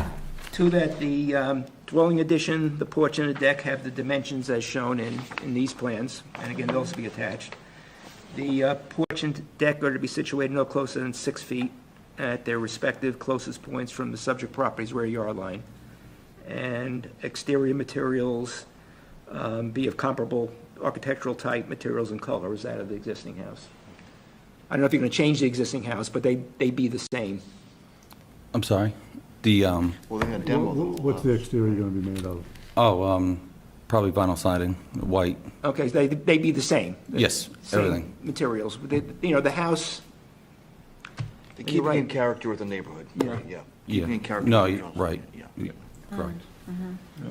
Two, that the dwelling addition, the porch and the deck have the dimensions as shown in these plans, and again, those will be attached. The porch and deck are to be situated no closer than 6 feet at their respective closest points from the subject property's rear yard line. And exterior materials be of comparable architectural type, materials, and color as that of the existing house. I don't know if you're going to change the existing house, but they be the same. I'm sorry? The, Well, they're gonna demo them. What's the exterior going to be made of? probably vinyl siding, white. Okay, so they be the same? Yes, Same everything. materials. The house, They You're keep it in right. character with the neighborhood. Yeah. Yeah. Yeah. Keeping in character. No, with you- John's. right. Yeah. Correct.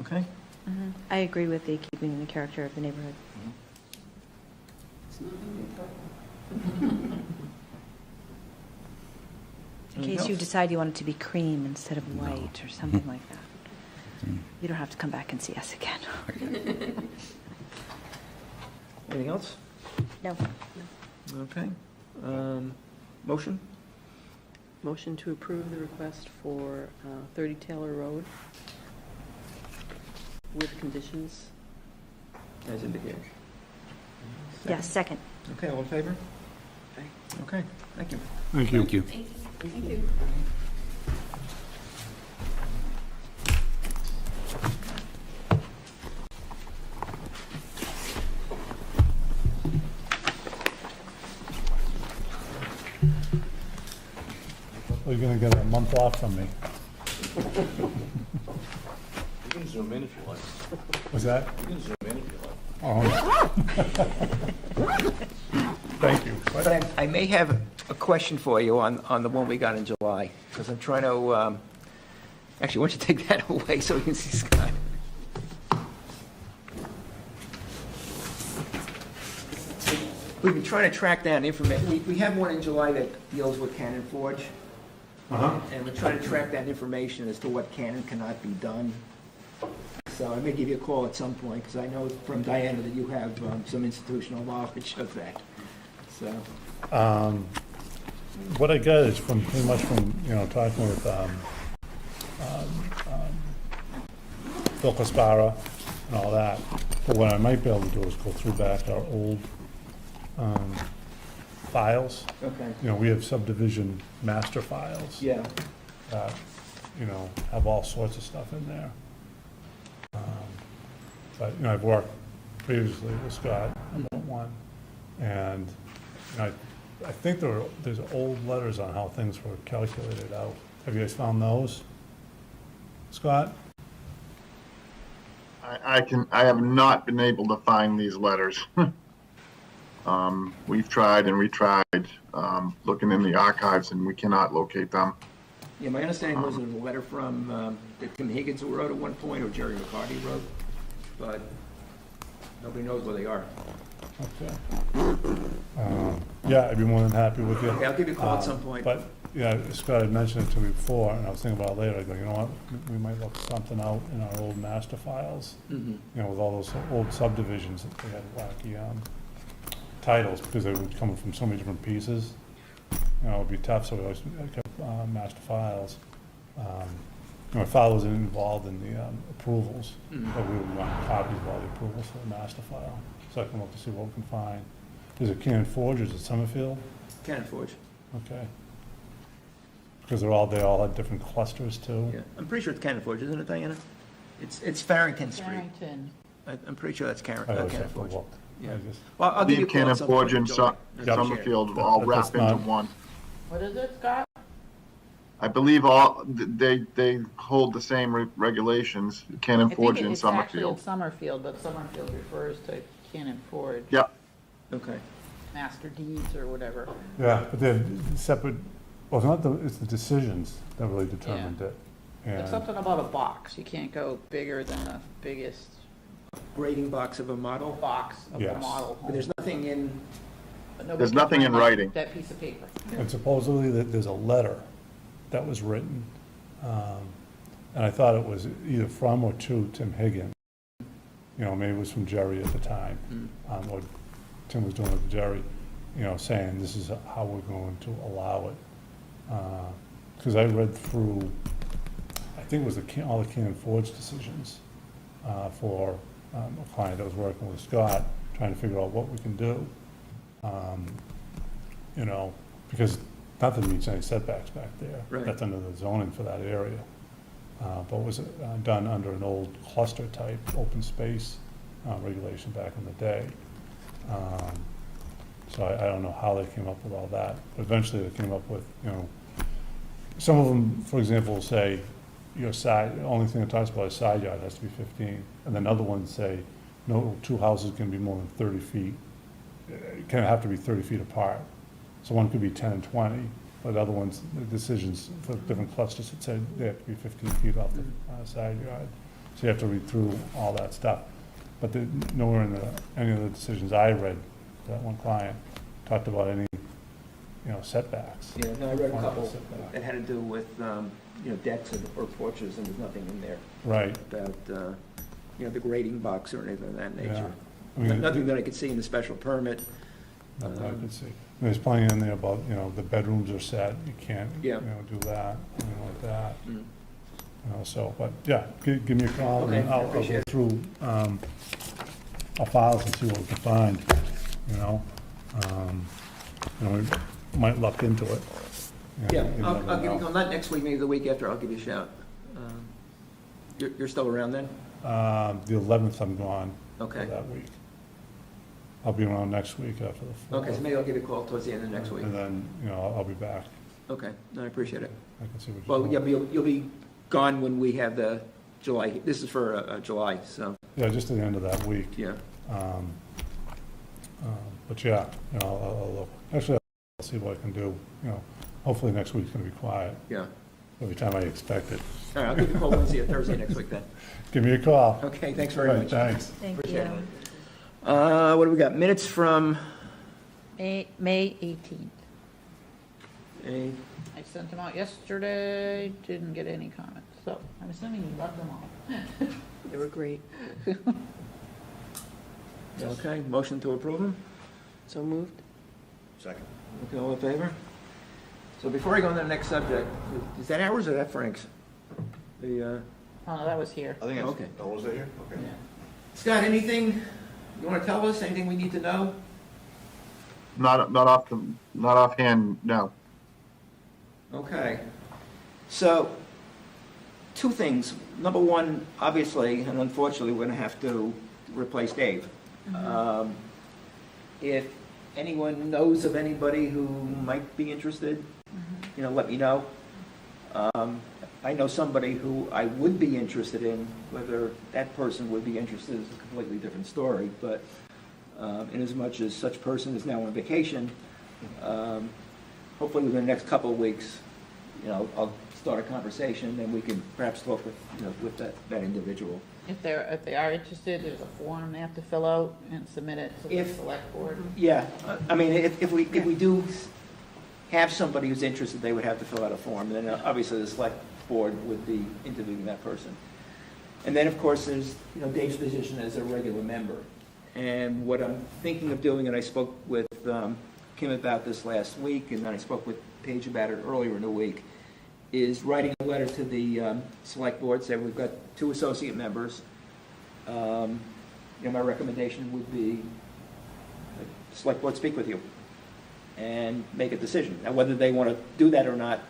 okay? I agree with the keeping the character of the neighborhood. In Anything case you else? decide you want it to be cream instead of white or something like that. You don't have to come back and see us again. Anything else? No. Okay. Motion? Motion to approve the request for 30 Taylor Road with conditions. As indicated. Yes, second. Okay, all in favor? Aye. Okay, thank you. Thank you. Thank you. Thank you. Well, you're going to get a month off from me. You can zoom in if you like. What's that? You can zoom in if you like. Oh. Thank you. But I may have a question for you on the one we got in July, because I'm trying to, actually, why don't you take that away so we can see Scott? We've been trying to track down information. We have one in July that deals with Cannon Forge. And we're trying to track that information as to what can and cannot be done. So I may give you a call at some point, because I know from Diana that you have some institutional knowledge of that. So, What I got is pretty much from, talking with Phil Caspara and all that. But what I might be able to do is go through back our old files. okay, We have subdivision master files. yeah. That, have all sorts of stuff in there. But, I've worked previously with Scott about one, and I think there's old letters on how things were calculated out. Have you guys found those? Scott? I have not been able to find these letters. We've tried and retried, looking in the archives, and we cannot locate them. Yeah, my understanding was it was a letter from that Tim Higgins who wrote at one point, or Jerry McCarty wrote, but nobody knows where they are. Okay. Yeah, I'd be more than happy with you. Okay, I'll give you a call at some point. But, yeah, Scott had mentioned it to me before, and I was thinking about it later, I go, you know what, we might look something out in our old master files, Mhm. you know, with all those old subdivisions that they had wacky titles, because they were coming from so many different pieces. You know, it'd be tough, so we always kept master files. My father was involved in the approvals, but we would want copies of all the approvals for the master file, so I can look to see what we can find. Is it Cannon Forge, or is it Summerfield? Cannon Forge. Okay. Because they all had different clusters too. Yeah, I'm pretty sure it's Cannon Forge, isn't it, Diana? It's Farrington Street. Farrington. I'm pretty sure that's I always Cannon have to Forge. look. Yeah. I just- Well, I'll give you a call Cannon at some Forge point, and Joey. Summerfield all That's wrapped into not- one. What is it, Scott? I believe they hold the same regulations, Cannon Forge and It's actually in Summerfield. Summerfield, but Summerfield refers to Cannon Forge. Yep. Okay. Master deeds or whatever. Yeah, but they're separate, well, it's the decisions that really determined it. It's And, something about a box. You can't go bigger than the biggest Grading box of a model. box of the Yes. model. But there's nothing in, But nobody There's can nothing in find writing. That piece of paper. and supposedly that there's a letter that was written, and I thought it was either from or to Tim Higgins. You know, maybe it was from Jerry at the time, or Tim was doing it with Jerry, you know, saying this is how we're going to allow it. Because I read through, I think it was all the Cannon Forge decisions for a client that was working with Scott, trying to figure out what we can do. You know, because nothing meets any setbacks back there. Right. That's under the zoning for that area. But was done under an old cluster type open space regulation back in the day. So I don't know how they came up with all that, but eventually they came up with, you know, some of them, for example, will say your side, the only thing it talks about is side yard has to be 15, and then other ones say no two houses can be more than 30 feet, it can have to be 30 feet apart. So one could be 10 and 20, but other ones, the decisions for different clusters that said they have to be 15 feet off the side yard. So you have to read through all that stuff. But nowhere in any of the decisions I read, that one client talked about any, you know, setbacks. yeah, no, I read a couple Setback. that had to do with, you know, decks or porches, and there's nothing in there Right. about, you know, the grading box or anything of that Yeah. nature. I mean, Nothing that I could see in the special permit. I could see. There's plenty in there about, you know, the bedrooms are set, you can't, you Yeah. know, do that, anything like that. Mm. You know, so, but, yeah, give me a call, Okay, and I I'll go appreciate it. through our files and see what we can find, you know? You know, we might look into it. You Yeah, know, you I'll never give you a know. call, not next week, maybe the week after, I'll give you a shout. You're still around then? The 11th I'm gone for Okay. that week. I'll be around next week after the 4th. Okay, so maybe I'll give you a call towards the end of next week. And then, you know, I'll be back. Okay, no, I appreciate it. I can see what you're Well, yeah, doing. but you'll be gone when we have the July, this is for July, so, Yeah, just at the end of that week. yeah. But yeah, you know, I'll look. Actually, I'll see what I can do, you know. Hopefully next week's gonna be quiet, Yeah. every time I expect it. All right, I'll give you a call Wednesday or Thursday next week then. Give me a call. Okay, thanks very All right, much. thanks. Thank Appreciate you. it. What do we got? Minutes from, May 18th. I sent them out yesterday, didn't get any comments, so I'm assuming you left them all. They were great. okay, motion to approve them? So moved? Second. Okay, all in favor? So before I go on to the next subject, is that ours or that Frank's? The, Oh, no, that was here. I think it's, Okay. oh, was that here? Okay. Scott, anything you want to tell us? Anything we need to know? Not offhand, no. Okay. So, two things. Number one, obviously, and unfortunately, we're going to have to replace Dave. If anyone knows of anybody who might be interested, you know, let me know. I know somebody who I would be interested in. Whether that person would be interested is a completely different story, but inasmuch as such person is now on vacation, hopefully within the next couple of weeks, I'll start a conversation, and we can perhaps talk with, with that individual. If they are interested, there's a form they have to fill out and submit it to the select board. Yeah, I mean, if we do have somebody who's interested, they would have to fill out a form, and then obviously the select board would be interviewing that person. And then, of course, there's, Dave's position as a regular member. And what I'm thinking of doing, and I spoke with Kim about this last week, and then I spoke with Paige about it earlier in the week, is writing a letter to the select board, saying we've got 2 associate members. My recommendation would be the select board speak with you and make a decision. Now, whether they want to do that or not,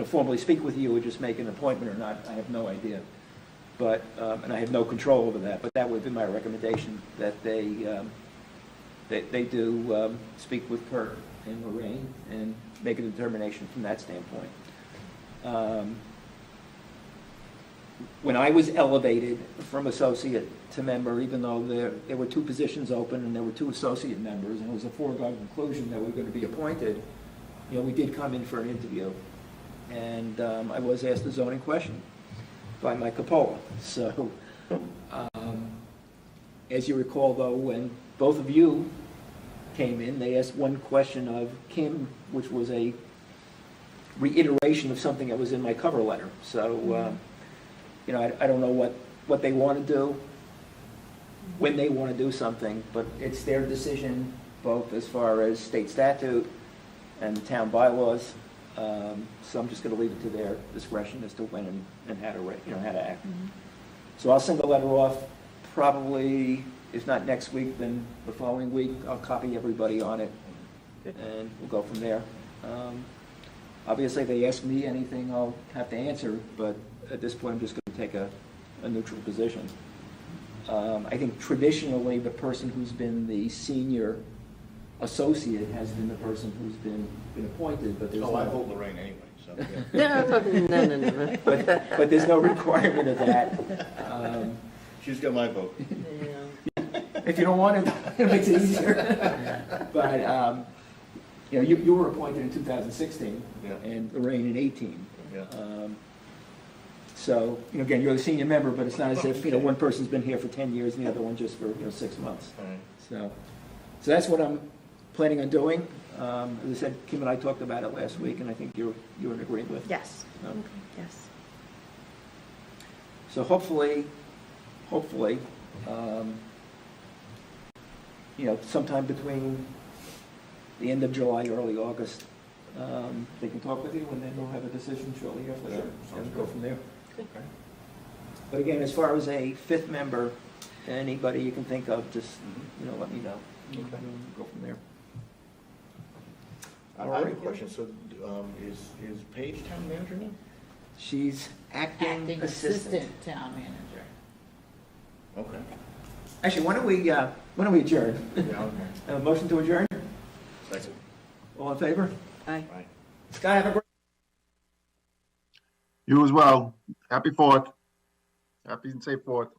formally speak with you or just make an appointment or not, I have no idea. But, and I have no control over that, but that would be my recommendation, that they do speak with Kurt and Lorraine and make a determination from that standpoint. When I was elevated from associate to member, even though there were 2 positions open and there were 2 associate members, and it was a foregone conclusion that we were going to be appointed, we did come in for an interview. And I was asked a zoning question by my cupola. So, as you recall, though, when both of you came in, they asked one question of Kim, which was a reiteration of something that was in my cover letter. So, I don't know what they want to do, when they want to do something, but it's their decision, both as far as state statute and the town bylaws. So I'm just going to leave it to their discretion as to when and how to act. So I'll send a letter off, probably, if not next week, then the following week. I'll copy everybody on it, and we'll go from there. Obviously, if they ask me anything, I'll have to answer, but at this point, I'm just going to take a neutral position. I think traditionally, the person who's been the senior associate has been the person who's been appointed, but there's I vote Lorraine anyway, so. No. But there's no requirement of that. She's got my vote. If you don't want it, it makes it easier. But, you were appointed in 2016, and Lorraine in 18. Yeah. So, again, you're the senior member, but it's not as if, one person's been here for 10 years and the other one just for, 6 months. All right. So that's what I'm planning on doing. As I said, Kim and I talked about it last week, and I think you're in agreement with. Yes. So, Okay. Yes. so hopefully, sometime between the end of July, early August, they can talk with you, and then we'll have a decision shortly after that, and go from there. Okay. But again, as far as a 5th member, anybody you can think of, just, let me know. Okay. Go from there. I have a question. So, is Paige town manager now? She's acting assistant town manager. Okay. Actually, why don't we adjourn? Yeah, okay. Motion to adjourn? Second. All in favor? Aye. Right. Scott, have a great. You as well. Happy 4th. Happy and safe 4th.